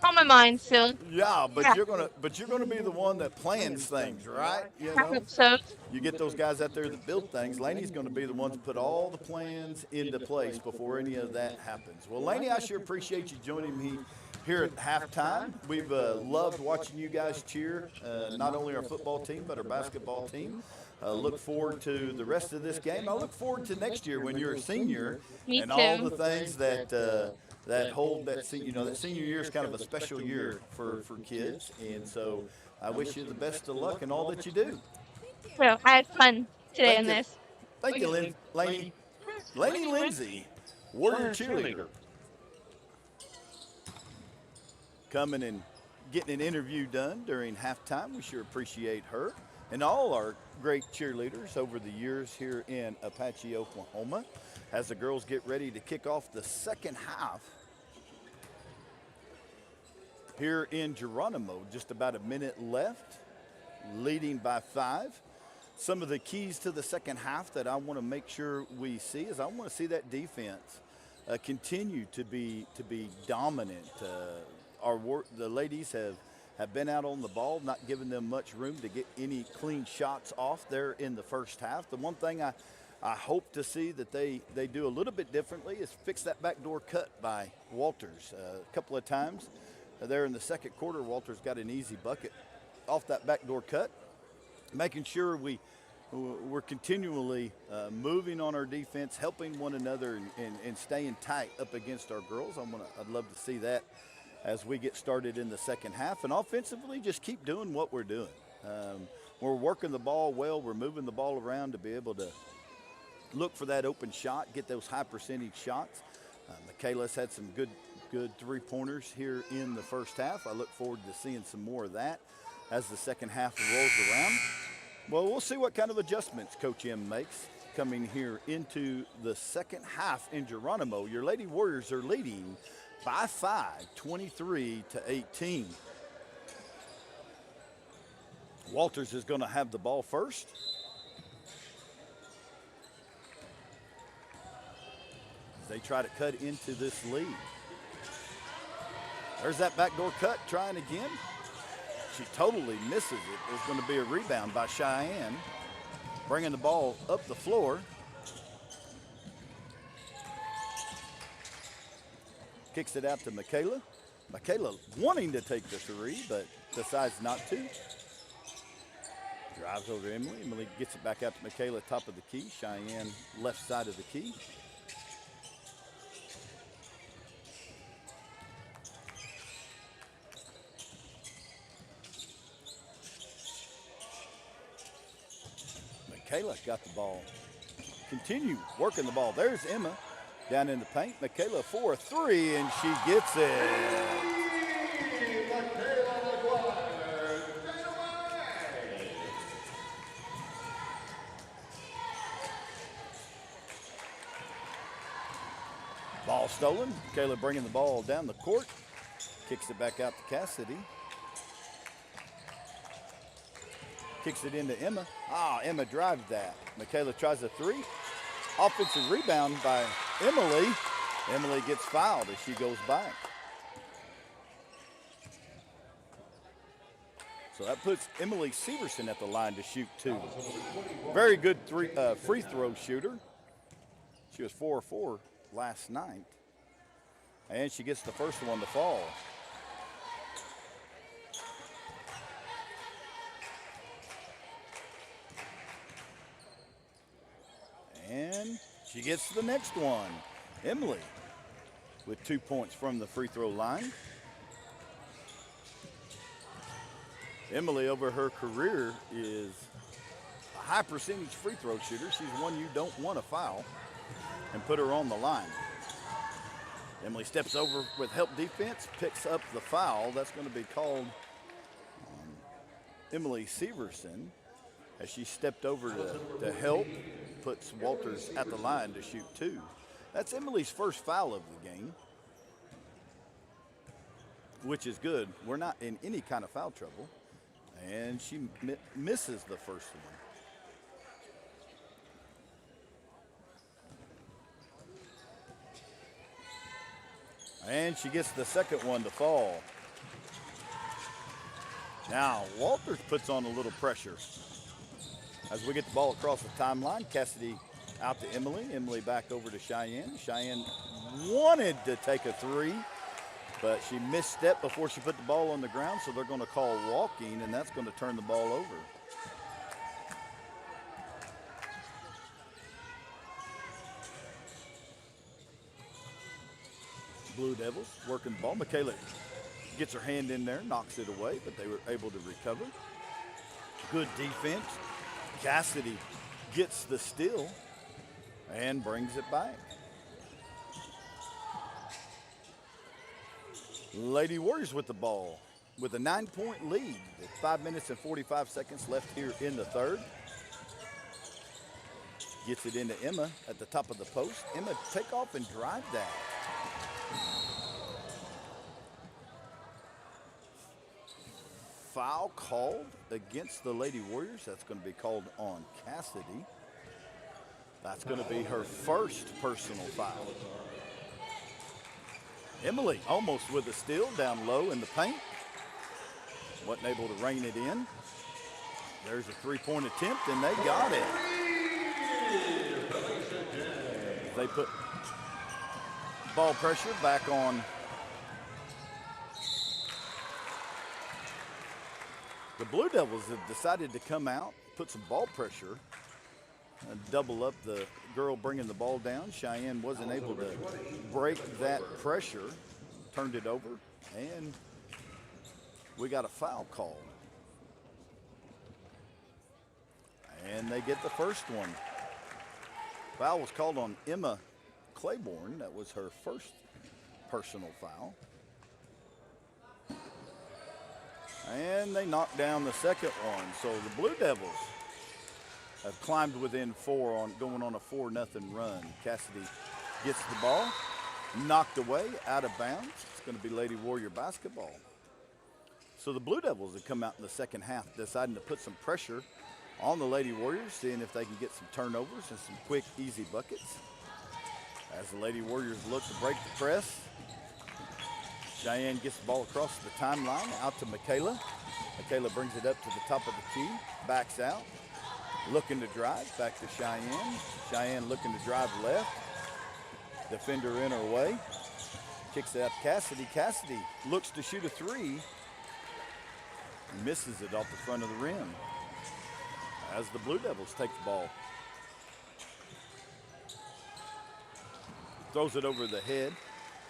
on my mind still. Yeah, but you're gonna be the one that plans things, right? You I know? hope so. You get those guys out there that build things. Lainey's going to be the one to put all the plans into place before any of that happens. Well, Lainey, I sure appreciate you joining me here at halftime. We've loved watching you guys cheer, not only our football team, but our basketball team. Look forward to the rest of this game. I look forward to next year when you're a senior. Me and too. all the things that hold that that senior year is kind of a special year for kids. And so I wish you the best of luck in all that you do. So I had fun today in this. Thank you, Lainey. Lainey Lindsay, Warrior cheerleader. Coming and getting an interview done during halftime. We sure appreciate her and all our great cheerleaders over the years here in Apache, Oklahoma, as the girls get ready to kick off the second half here in Geronimo. Just about a minute left, leading by 5. Some of the keys to the second half that I want to make sure we see is I want to see that defense continue to be dominant. The ladies have been out on the ball, not giving them much room to get any clean shots off there in the first half. The one thing I hope to see that they do a little bit differently is fix that backdoor cut by Walters. A couple of times there in the second quarter, Walters got an easy bucket off that backdoor cut, making sure we're continually moving on our defense, helping one another, and staying tight up against our girls. I'd love to see that as we get started in the second half. And offensively, just keep doing what we're doing. We're working the ball well. We're moving the ball around to be able to look for that open shot, get those high percentage shots. Michaela's had some good three-pointers here in the first half. I look forward to seeing some more of that as the second half rolls around. Well, we'll see what kind of adjustments Coach M makes coming here into the second half in Geronimo. Your Lady Warriors are leading by 5, 23-18. Walters is going to have the ball first. They try to cut into this lead. There's that backdoor cut, trying again. She totally misses it. There's going to be a rebound by Cheyenne, bringing the ball up the floor. Kicks it out to Michaela. Michaela wanting to take the three, but decides not to. Drives over to Emily. Emily gets it back out to Michaela, top of the key. Cheyenne, left side of the key. Michaela got the ball. Continue working the ball. There's Emma down in the paint. Michaela for a three, and she gets it. Ball stolen. Michaela bringing the ball down the court. Kicks it back out to Cassidy. Kicks it into Emma. Emma drives that. Michaela tries a three. Offensive rebound by Emily. Emily gets fouled as she goes back. So that puts Emily Severson at the line to shoot two. Very good free throw shooter. She was 4-4 last night. And she gets the first one to fall. And she gets the next one. Emily with 2 points from the free throw line. Emily over her career is a high percentage free throw shooter. She's one you don't want to foul and put her on the line. Emily steps over with help defense, picks up the foul. That's going to be called Emily Severson as she stepped over to help. Puts Walters at the line to shoot two. That's Emily's first foul of the game, which is good. We're not in any kind of foul trouble. And she misses the first one. And she gets the second one to fall. Now, Walters puts on a little pressure. As we get the ball across the timeline, Cassidy out to Emily. Emily back over to Cheyenne. Cheyenne wanted to take a three, but she misstepped before she put the ball on the ground, so they're going to call walking, and that's going to turn the ball over. Blue Devils working the ball. Michaela gets her hand in there, knocks it away, but they were able to recover. Good defense. Cassidy gets the steal and brings it back. Lady Warriors with the ball with a 9-point lead with 5 minutes and 45 seconds left here in the third. Gets it into Emma at the top of the post. Emma take off and drive that. Foul called against the Lady Warriors. That's going to be called on Cassidy. That's going to be her first personal foul. Emily almost with a steal down low in the paint. Wasn't able to rein it in. There's a three-point attempt, and they got it. They put ball pressure back on the Blue Devils. Have decided to come out, put some ball pressure, and double up the girl bringing the ball down. Cheyenne wasn't able to break that pressure, turned it over, and we got a foul call. And they get the first one. Foul was called on Emma Claiborne. That was her first personal foul. And they knocked down the second one. So the Blue Devils have climbed within 4 going on a 4-0 run. Cassidy gets the ball, knocked away, out of bounds. It's going to be Lady Warrior basketball. So the Blue Devils have come out in the second half, deciding to put some pressure on the Lady Warriors, seeing if they can get some turnovers and some quick, easy buckets. As the Lady Warriors look to break the press, Cheyenne gets the ball across the timeline out to Michaela. Michaela brings it up to the top of the key, backs out, looking to drive, back to Cheyenne. Cheyenne looking to drive left. Defender in her way. Kicks it up Cassidy. Cassidy looks to shoot a 3. Misses it off the front of the rim. As the Blue Devils take the ball. Throws it over the head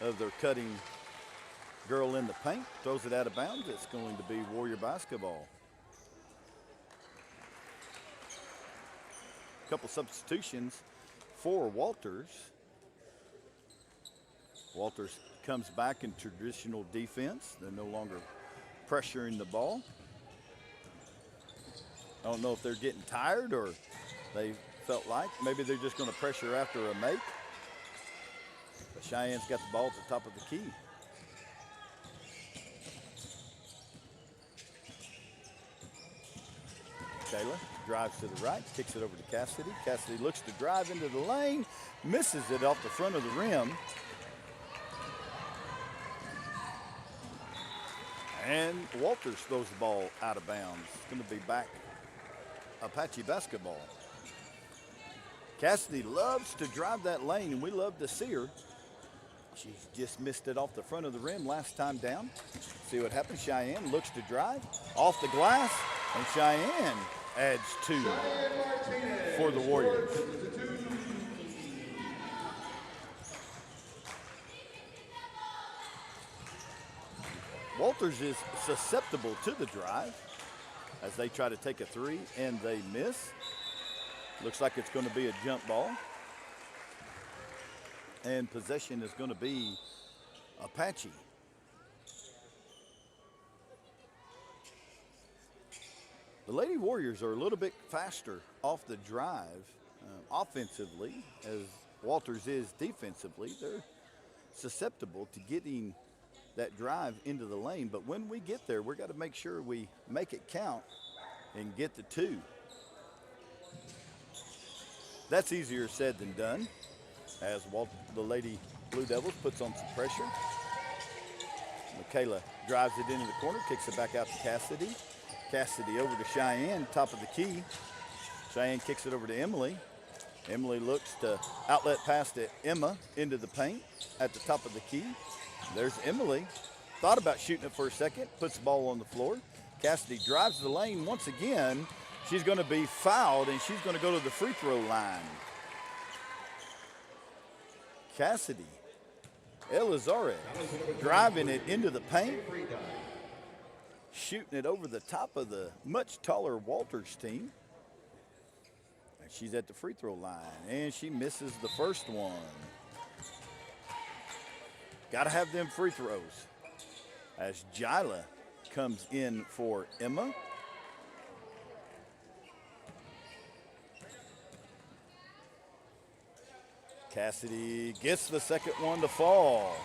of their cutting girl in the paint. Throws it out of bounds. It's going to be Warrior basketball. A couple substitutions for Walters. Walters comes back in traditional defense. They're no longer pressuring the ball. I don't know if they're getting tired or they felt like maybe they're just going to pressure after a make. But Cheyenne's got the ball at the top of the key. Taylor drives to the right, kicks it over to Cassidy. Cassidy looks to drive into the lane, misses it off the front of the rim. And Walters throws the ball out of bounds. It's going to be back Apache basketball. Cassidy loves to drive that lane, and we love to see her. She just missed it off the front of the rim last time down. See what happens. Cheyenne looks to drive off the glass, and Cheyenne adds 2 for the Warriors. Walters is susceptible to the drive as they try to take a 3 and they miss. Looks like it's going to be a jump ball. And possession is going to be Apache. The Lady Warriors are a little bit faster off the drive offensively as Walters is defensively. They're susceptible to getting that drive into the lane, but when we get there, we've got to make sure we make it count and get the 2. That's easier said than done as the Lady Blue Devils puts on some pressure. Michaela drives it into the corner, kicks it back out to Cassidy. Cassidy over to Cheyenne, top of the key. Cheyenne kicks it over to Emily. Emily looks to outlet pass to Emma into the paint at the top of the key. There's Emily. Thought about shooting it for a second, puts the ball on the floor. Cassidy drives the lane once again. She's going to be fouled, and she's going to go to the free throw line. Cassidy Elizarez driving it into the paint, shooting it over the top of the much taller Walters team. And she's at the free throw line, and she misses the first one. Got to have them free throws as Jila comes in for Emma. Cassidy gets the second one to fall.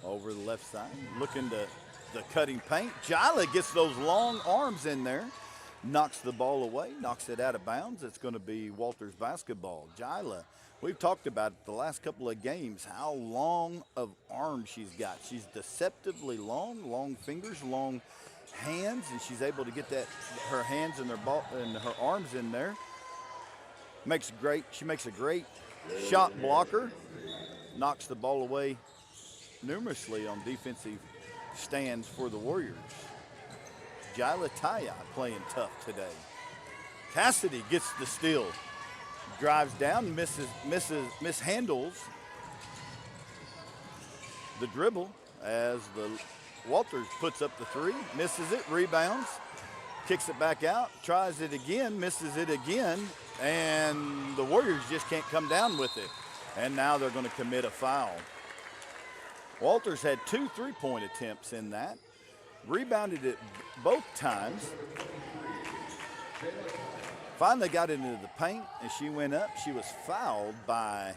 Over the left side, looking to the cutting paint. Jila gets those long arms in there. knocks the ball away, knocks it out of bounds. It's going to be Walters basketball. Jyla, we've talked about it the last couple of games, how long of arms she's got. She's deceptively long fingers, long hands, and she's able to get her hands and her arms in there. She makes a great shot blocker, knocks the ball away numerously on defensive stands for the Warriors. Jyla Taya playing tough today. Cassidy gets the steal, drives down, mishandles the dribble as the Walters puts up the three, misses it, rebounds, kicks it back out, tries it again, misses it again, and the Warriors just can't come down with it. And now they're going to commit a foul. Walters had 2 3-point attempts in that, rebounded it both times, finally got into the paint, and she went up. She was fouled by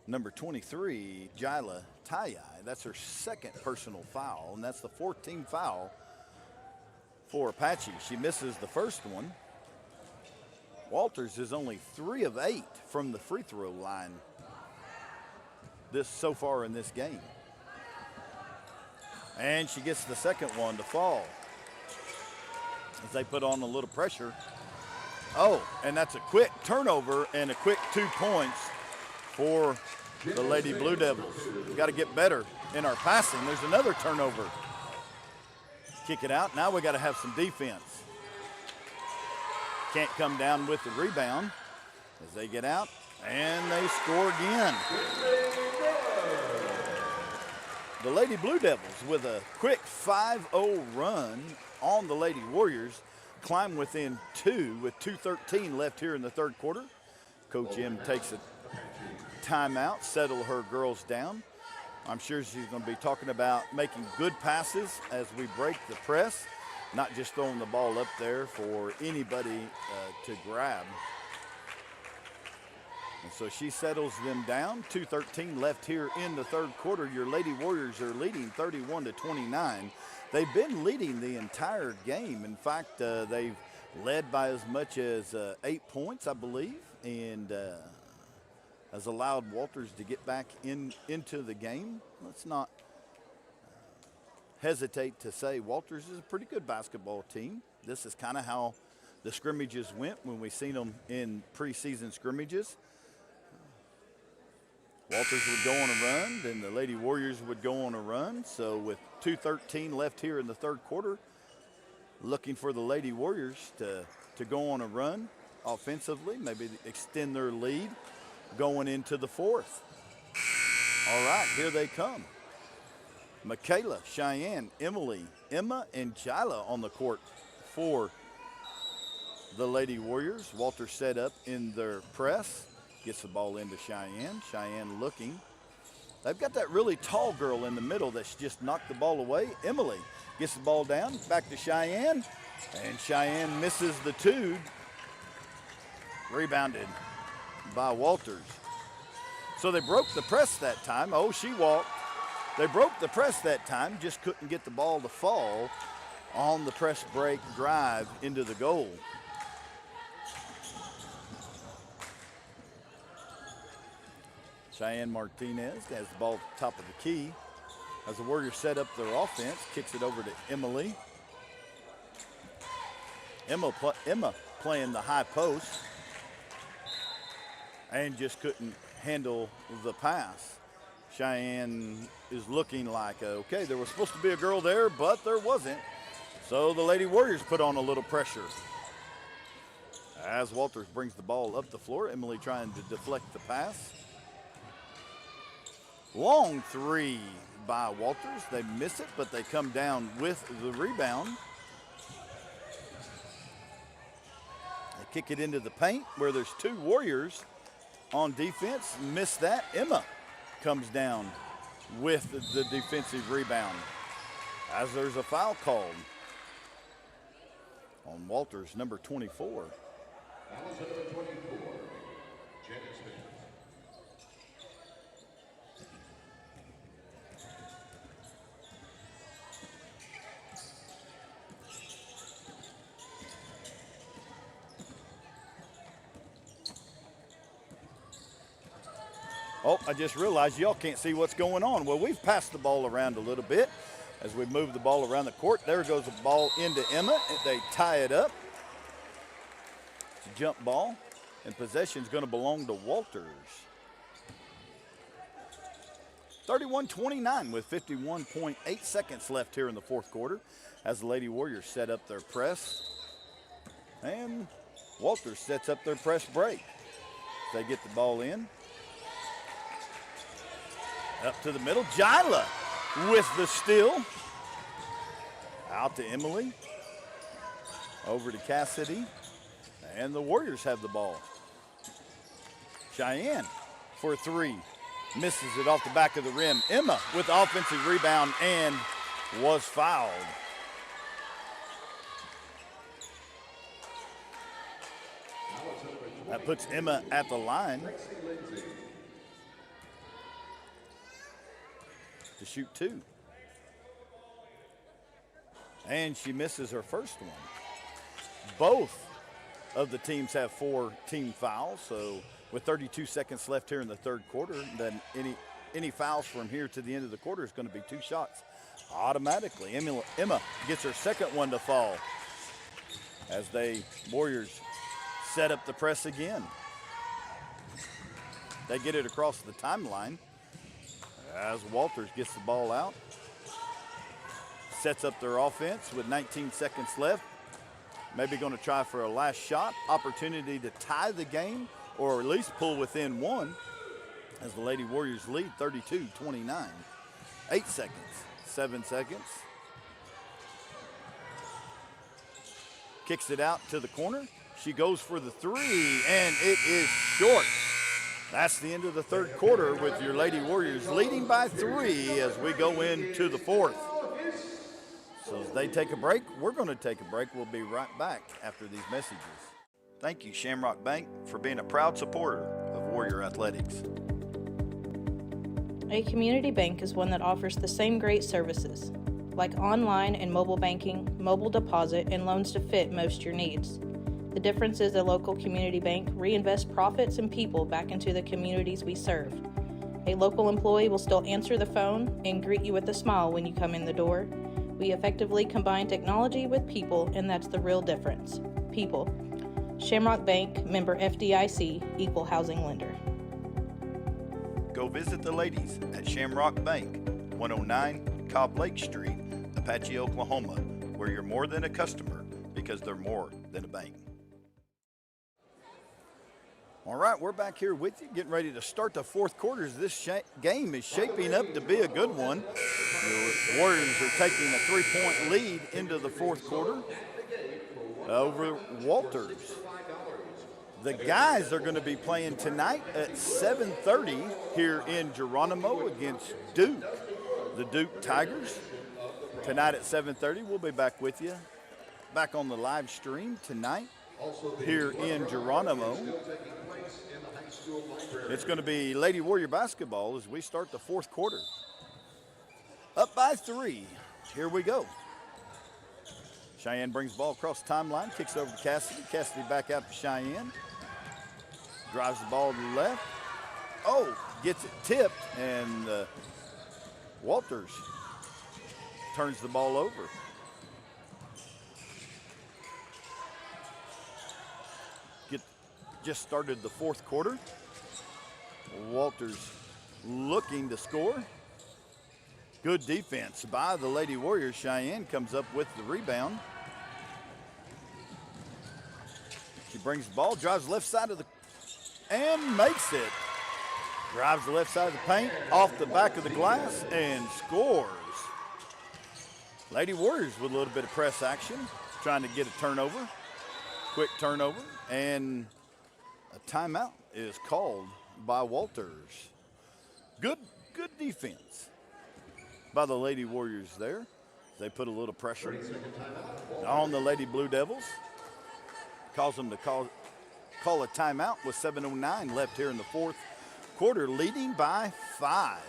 number 23, Jyla Tayai. That's her second personal foul, and that's the 14th foul for Apache. She misses the first one. Walters is only 3 of 8 from the free throw line so far in this game. And she gets the second one to fall as they put on a little pressure. Oh, and that's a quick turnover and a quick 2 points for the Lady Blue Devils. We've got to get better in our passing. There's another turnover. Kick it out. Now we got to have some defense. Can't come down with the rebound as they get out, and they score again. The Lady Blue Devils, with a quick 5-0 run on the Lady Warriors, climb within 2 with 2:13 left here in the third quarter. Coach M takes a timeout, settle her girls down. I'm sure she's going to be talking about making good passes as we break the press, not just throwing the ball up there for anybody to grab. And so she settles them down. 2:13 left here in the third quarter. Your Lady Warriors are leading 31-29. They've been leading the entire game. In fact, they've led by as much as 8 points, I believe, and has allowed Walters to get back into the game. Let's not hesitate to say Walters is a pretty good basketball team. This is kind of how the scrimmages went when we seen them in preseason scrimmages. Walters would go on a run, then the Lady Warriors would go on a run. So with 2:13 left here in the third quarter, looking for the Lady Warriors to go on a run offensively, maybe extend their lead going into the fourth. All right, here they come. Michaela, Cheyenne, Emily, Emma, and Jyla on the court for the Lady Warriors. Walter set up in their press. Gets the ball into Cheyenne. Cheyenne looking. They've got that really tall girl in the middle that's just knocked the ball away. Emily gets the ball down, back to Cheyenne, and Cheyenne misses the 2. Rebounded by Walters. So they broke the press that time. Oh, she walked. They broke the press that time, just couldn't get the ball to fall on the press break drive into the goal. Cheyenne Martinez has the ball at the top of the key. As the Warriors set up their offense, kicks it over to Emily. Emma playing the high post and just couldn't handle the pass. Cheyenne is looking like, okay, there was supposed to be a girl there, but there wasn't. So the Lady Warriors put on a little pressure. As Walters brings the ball up the floor, Emily trying to deflect the pass. Long 3 by Walters. They miss it, but they come down with the rebound. They kick it into the paint where there's 2 Warriors on defense. Miss that. Emma comes down with the defensive rebound as there's a foul called on Walters, number 24. That was number 24, Jenny Smith. Oh, I just realized y'all can't see what's going on. Well, we've passed the ball around a little bit as we move the ball around the court. There goes the ball into Emma. They tie it up. It's a jump ball, and possession's going to belong to Walters. 31-29 with 51.8 seconds left here in the fourth quarter as the Lady Warriors set up their press. And Walters sets up their press break. They get the ball in. Up to the middle, Jila with the steal. Out to Emily. Over to Cassidy. And the Warriors have the ball. Cheyenne for three. Misses it off the back of the rim. Emma with the offensive rebound and was fouled. That puts Emma at the line to shoot two. And she misses her first one. Both of the teams have 4 team fouls, so with 32 seconds left here in the third quarter, then any fouls from here to the end of the quarter is going to be 2 shots automatically. Emma gets her second one to fall as they Warriors set up the press again. They get it across the timeline as Walters gets the ball out. Sets up their offense with 19 seconds left. Maybe going to try for a last shot. Opportunity to tie the game or at least pull within 1 as the Lady Warriors lead 32-29. 8 seconds, 7 seconds. Kicks it out to the corner. She goes for the three, and it is short. That's the end of the third quarter with your Lady Warriors leading by 3 as we go into the fourth. So as they take a break, we're going to take a break. We'll be right back after these messages. Thank you, Shamrock Bank, for being a proud supporter of Warrior Athletics. A community bank is one that offers the same great services, like online and mobile banking, mobile deposit, and loans to fit most your needs. The difference is a local community bank reinvests profits and people back into the communities we serve. A local employee will still answer the phone and greet you with a smile when you come in the door. We effectively combine technology with people, and that's the real difference. People. Shamrock Bank, member FDIC, equal housing lender. Go visit the ladies at Shamrock Bank, 109 Cobb Lake Street, Apache, Oklahoma, where you're more than a customer because they're more than a bank. All right, we're back here with you, getting ready to start the fourth quarter. This game is shaping up to be a good one. The Warriors are taking a 3-point lead into the fourth quarter over Walters. The guys are going to be playing tonight at 7:30 here in Geronimo against Duke, the Duke Tigers. Tonight at 7:30, we'll be back with you, back on the live stream tonight here in Geronimo. It's going to be Lady Warrior basketball as we start the fourth quarter. Up by 3. Here we go. Cheyenne brings the ball across the timeline, kicks over to Cassidy. Cassidy back out to Cheyenne. Drives the ball to the left. Oh, gets it tipped, and Walters turns the ball over. Just started the fourth quarter. Walters looking to score. Good defense by the Lady Warriors. Cheyenne comes up with the rebound. She brings the ball, drives left side of the, and makes it. Drives the left side of the paint, off the back of the glass, and scores. Lady Warriors with a little bit of press action, trying to get a turnover. Quick turnover, and a timeout is called by Walters. Good defense by the Lady Warriors there. They put a little pressure on the Lady Blue Devils. Calls them to call a timeout with 7:09 left here in the fourth quarter, leading by 5.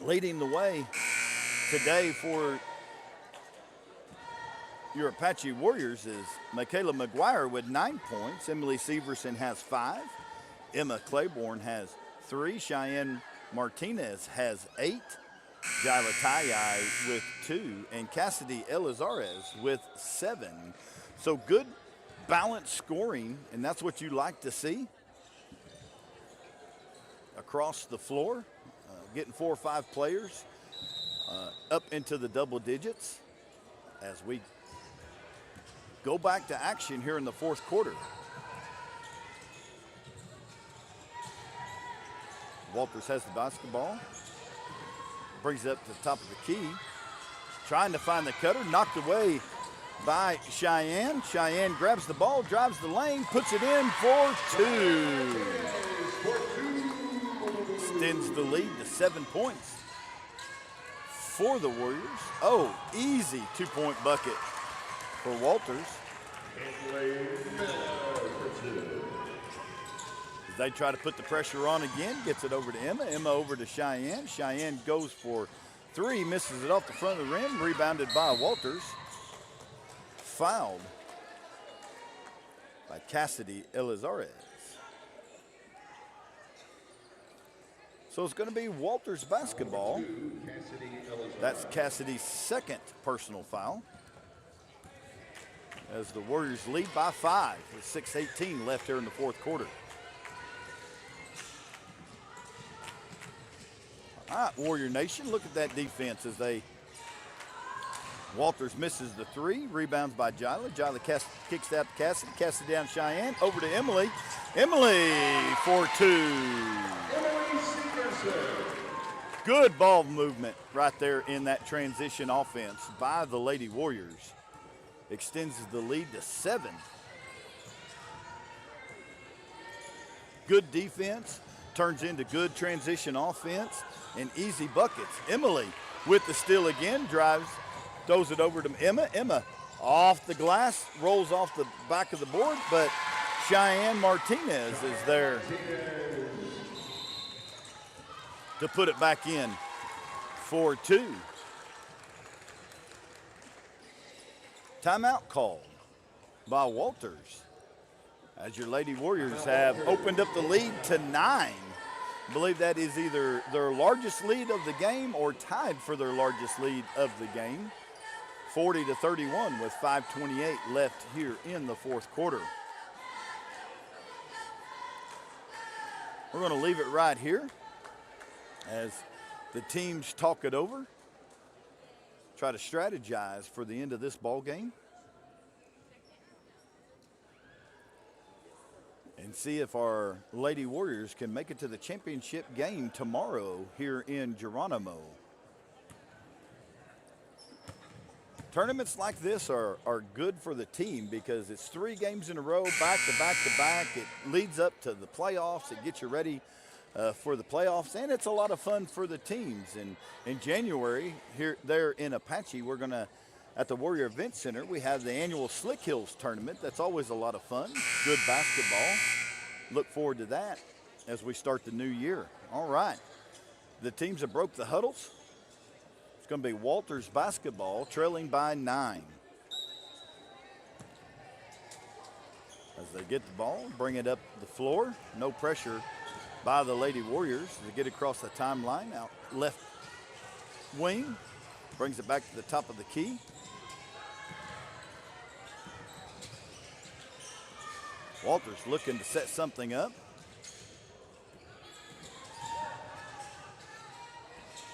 Leading the way today for your Apache Warriors is Michaela McGuire with 9 points. Emily Severson has 5. Emma Claiborne has 3. Cheyenne Martinez has 8. Jila Tayai with 2. And Cassidy Elizares with 7. So good balanced scoring, and that's what you like to see across the floor. Getting 4 or 5 players up into the double digits as we go back to action here in the fourth quarter. Walters has the basketball. Brings it up to the top of the key. Trying to find the cutter. Knocked away by Cheyenne. Cheyenne grabs the ball, drives the lane, puts it in for 2. Extends the lead to 7 points for the Warriors. Oh, easy 2-point bucket for Walters. They try to put the pressure on again, gets it over to Emma. Emma over to Cheyenne. Cheyenne goes for 3, misses it off the front of the rim, rebounded by Walters. Fouled by Cassidy Elizares. So it's going to be Walters basketball. That's Cassidy's 2nd personal foul. As the Warriors lead by 5 with 6:18 left here in the fourth quarter. All right, Warrior Nation, look at that defense as Walters misses the 3, rebounds by Jila. Jila kicks out to Cassidy. Cassidy down Cheyenne, over to Emily. Emily for 2. Good ball movement right there in that transition offense by the Lady Warriors. Extends the lead to 7. Good defense turns into good transition offense and easy buckets. Emily with the steal again, drives, throws it over to Emma. Emma off the glass, rolls off the back of the board, but Cheyenne Martinez is there to put it back in for 2. Timeout called by Walters as your Lady Warriors have opened up the lead to 9. I believe that is either their largest lead of the game or tied for their largest lead of the game. 40-31 with 5:28 left here in the fourth quarter. We're going to leave it right here as the teams talk it over, try to strategize for the end of this ball game, and see if our Lady Warriors can make it to the championship game tomorrow here in Geronimo. Tournaments like this are good for the team because it's 3 games in a row, back to back to back. It leads up to the playoffs. It gets you ready for the playoffs, and it's a lot of fun for the teams. And in January, there in Apache, we're going to, at the Warrior Event Center, we have the annual Slick Hills tournament. That's always a lot of fun, good basketball. Look forward to that as we start the new year. All right, the teams have broke the huddles. It's going to be Walters basketball, trailing by 9. As they get the ball, bring it up the floor. No pressure by the Lady Warriors to get across the timeline. Out left wing, brings it back to the top of the key. Walters looking to set something up.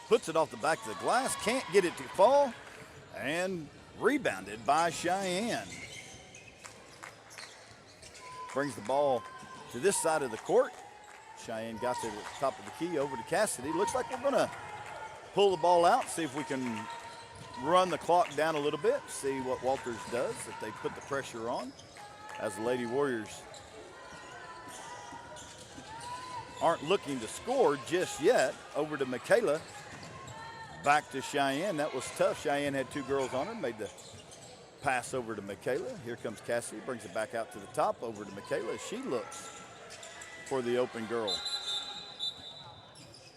Puts it off the back of the glass, can't get it to fall, and rebounded by Cheyenne. Brings the ball to this side of the court. Cheyenne got to the top of the key, over to Cassidy. Looks like we're going to pull the ball out, see if we can run the clock down a little bit, see what Walters does, if they put the pressure on, as the Lady Warriors aren't looking to score just yet. Over to Michaela. Back to Cheyenne. That was tough. Cheyenne had 2 girls on her, made the pass over to Michaela. Here comes Cassidy, brings it back out to the top, over to Michaela. She looks for the open girl.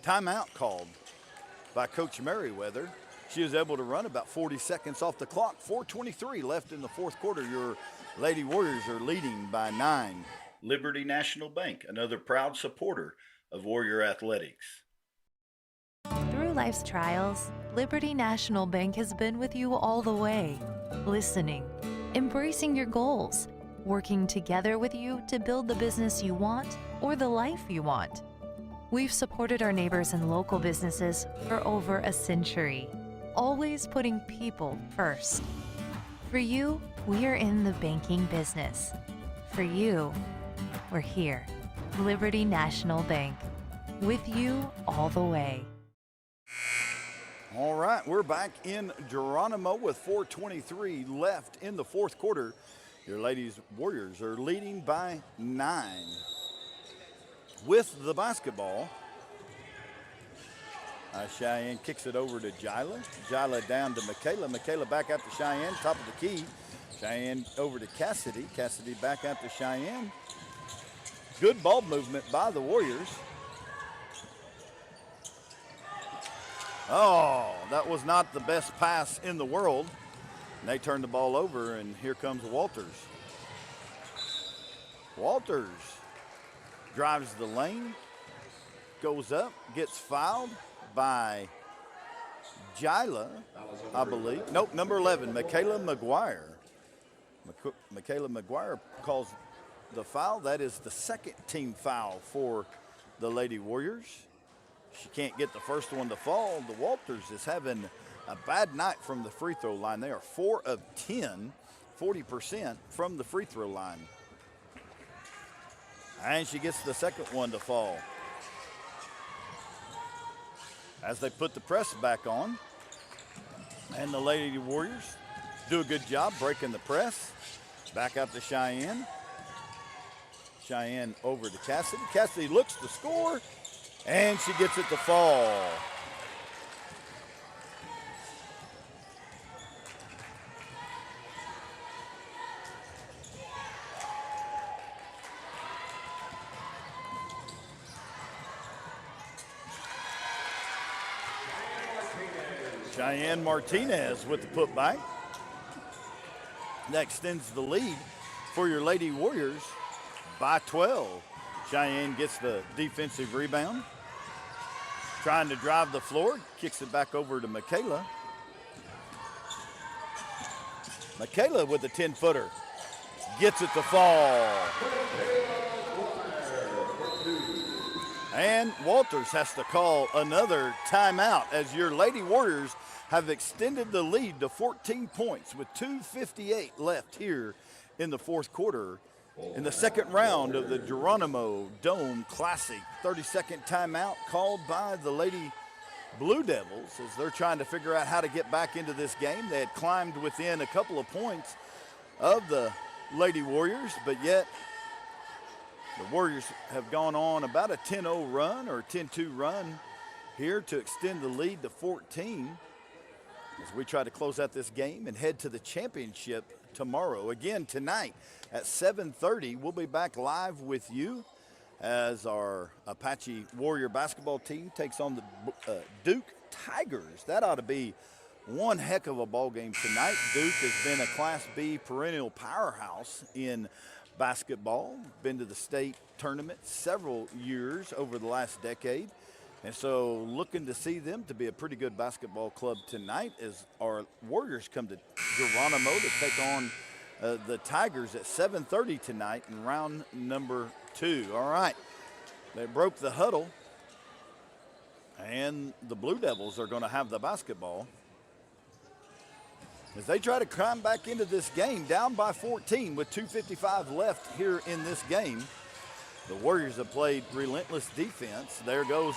Timeout called by Coach Merriweather She was able to run about 40 seconds off the clock. 4:23 left in the fourth quarter. Your Lady Warriors are leading by 9. Liberty National Bank, another proud supporter of Warrior Athletics. Through life's trials, Liberty National Bank has been with you all the way, listening, embracing your goals, working together with you to build the business you want or the life you want. We've supported our neighbors and local businesses for over a century, always putting people first. For you, we are in the banking business. For you, we're here. Liberty National Bank, with you all the way. All right, we're back in Geronimo with 4:23 left in the fourth quarter. Your Ladies Warriors are leading by 9. With the basketball, Cheyenne kicks it over to Jyla. Jyla down to Michaela. Michaela back out to Cheyenne, top of the key. Cheyenne over to Cassidy. Cassidy back out to Cheyenne. Good ball movement by the Warriors. Oh, that was not the best pass in the world. And they turn the ball over, and here comes Walters. Walters drives the lane, goes up, gets fouled by Jyla, I believe. Nope, number 11, Michaela McGuire. Michaela McGuire calls the foul. That is the second team foul for the Lady Warriors. She can't get the first one to fall. The Walters is having a bad night from the free throw line. They are 4 of 10, 40% from the free throw line. And she gets the second one to fall. As they put the press back on, and the Lady Warriors do a good job breaking the press. Back up to Cheyenne. Cheyenne over to Cassidy. Cassidy looks to score, and she gets it to fall. Cheyenne Martinez with the putback. That extends the lead for your Lady Warriors by 12. Cheyenne gets the defensive rebound. Trying to drive the floor, kicks it back over to Michaela. Michaela with a 10-footer. Gets it to fall. And Walters has to call another timeout as your Lady Warriors have extended the lead to 14 points with 2:58 left here in the fourth quarter in the second round of the Geronimo Dome Classic. 30-second timeout called by the Lady Blue Devils as they're trying to figure out how to get back into this game. They had climbed within a couple of points of the Lady Warriors, but yet the Warriors have gone on about a 10-0 run or 10-2 run here to extend the lead to 14 as we try to close out this game and head to the championship tomorrow. Again, tonight at 7:30, we'll be back live with you as our Apache Warrior basketball team takes on the Duke Tigers. That ought to be one heck of a ball game tonight. Duke has been a Class B perennial powerhouse in basketball, been to the state tournament several years over the last decade. And so looking to see them to be a pretty good basketball club tonight as our Warriors come to Geronimo to take on the Tigers at 7:30 tonight in round number 2. All right, they broke the huddle, and the Blue Devils are going to have the basketball as they try to climb back into this game, down by 14 with 2:55 left here in this game. The Warriors have played relentless defense. There goes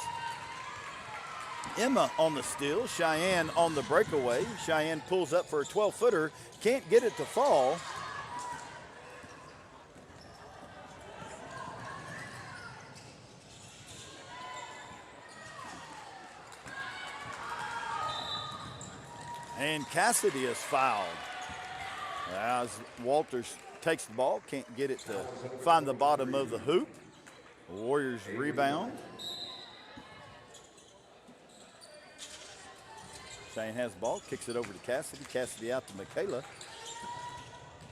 Emma on the steal, Cheyenne on the breakaway. Cheyenne pulls up for a 12-footer, can't get it to fall. And Cassidy is fouled. As Walters takes the ball, can't get it to find the bottom of the hoop. The Warriors rebound. Cheyenne has the ball, kicks it over to Cassidy. Cassidy out to Michaela.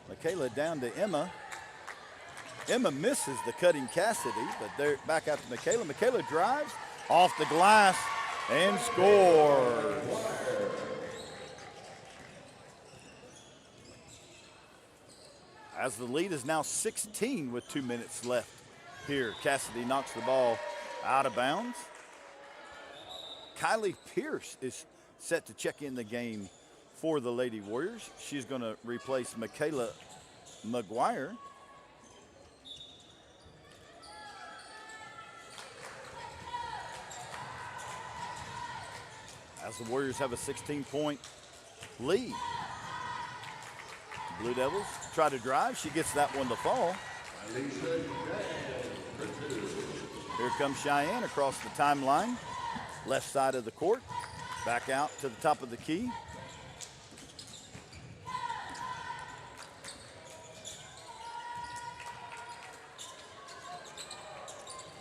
Michaela down to Emma. Emma misses the cutting Cassidy, but they're back out to Michaela. Michaela drives off the glass and scores. As the lead is now 16 with 2 minutes left here. Cassidy knocks the ball out of bounds. Kylie Pierce is set to check in the game for the Lady Warriors. She's going to replace Michaela McGuire. As the Warriors have a 16-point lead. Blue Devils try to drive. She gets that one to fall. Here comes Cheyenne across the timeline. Left side of the court. Back out to the top of the key.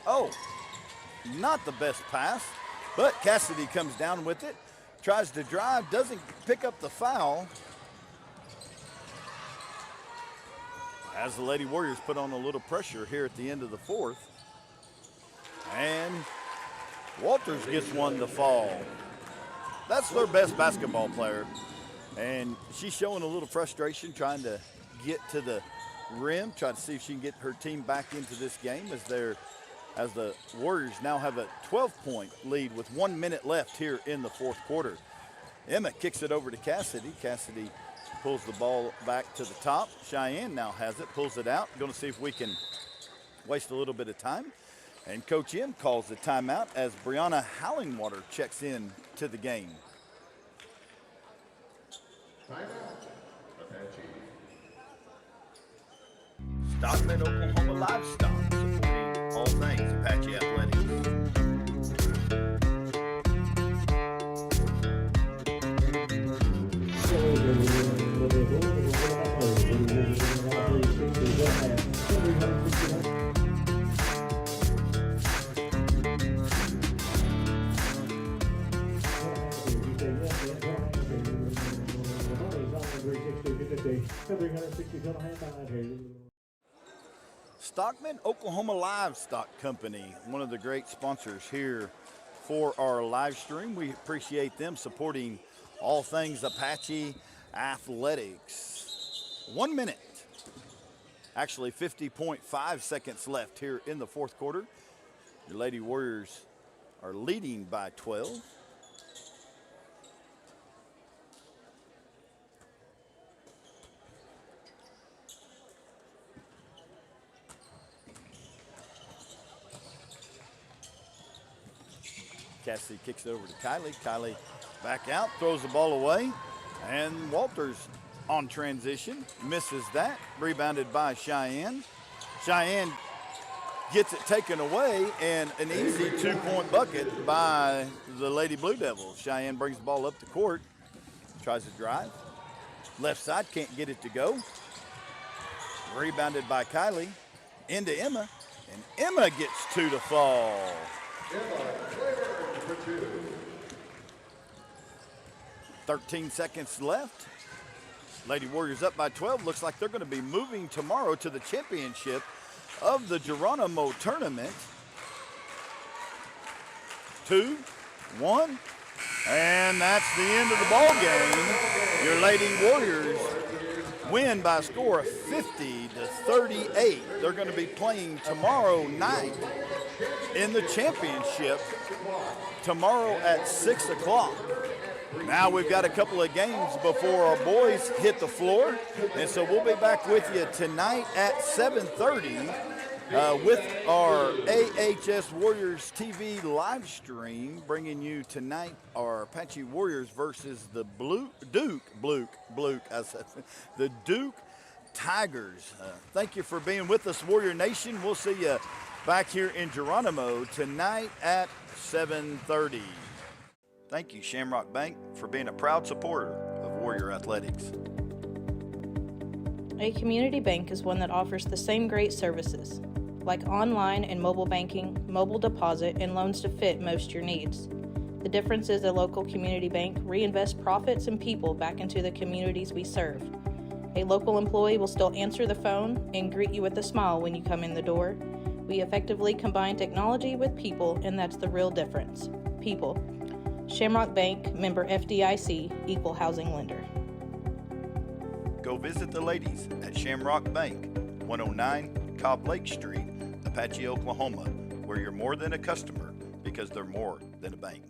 Oh, not the best pass, but Cassidy comes down with it. Tries to drive, doesn't pick up the foul. As the Lady Warriors put on a little pressure here at the end of the fourth. And Walters gets one to fall. That's their best basketball player. And she's showing a little frustration trying to get to the rim, try to see if she can get her team back into this game as the Warriors now have a 12-point lead with 1 minute left here in the fourth quarter. Emma kicks it over to Cassidy. Cassidy pulls the ball back to the top. Cheyenne now has it, pulls it out. Going to see if we can waste a little bit of time. And Coach M calls the timeout as Brianna Hallingwater checks in to the game. Timeout, Apache. Stockman, Oklahoma Livestock, supporting all things Apache Athletics. Stockman, Oklahoma Livestock Company, one of the great sponsors here for our live stream. We appreciate them supporting all things Apache Athletics. 1 minute, actually 50.5 seconds left here in the fourth quarter. Your Lady Warriors are leading by 12. Cassidy kicks it over to Kylie. Kylie back out, throws the ball away, and Walters on transition, misses that, rebounded by Cheyenne. Cheyenne gets it taken away, and an easy 2-point bucket by the Lady Blue Devils. Cheyenne brings the ball up the court, tries to drive. Left side, can't get it to go. Rebounded by Kylie, into Emma, and Emma gets 2 to fall. 13 seconds left. Lady Warriors up by 12. Looks like they're going to be moving tomorrow to the championship of the Geronimo tournament. 2, 1, and that's the end of the ball game. Your Lady Warriors win by a score of 50-38. They're going to be playing tomorrow night in the championship tomorrow at 6 o'clock. Now we've got a couple of games before our boys hit the floor, and so we'll be back with you tonight at 7:30 with our AHS Warriors TV live stream, bringing you tonight our Apache Warriors versus the Duke Tigers. Thank you for being with us, Warrior Nation. We'll see you back here in Geronimo tonight at 7:30. Thank you, Shamrock Bank, for being a proud supporter of Warrior Athletics. A community bank is one that offers the same great services, like online and mobile banking, mobile deposit, and loans to fit most your needs. The difference is a local community bank reinvests profits and people back into the communities we serve. A local employee will still answer the phone and greet you with a smile when you come in the door. We effectively combine technology with people, and that's the real difference. People. Shamrock Bank, member FDIC, equal housing lender. Go visit the ladies at Shamrock Bank, 109 Cobb Lake Street, Apache, Oklahoma, where you're more than a customer because they're more than a bank.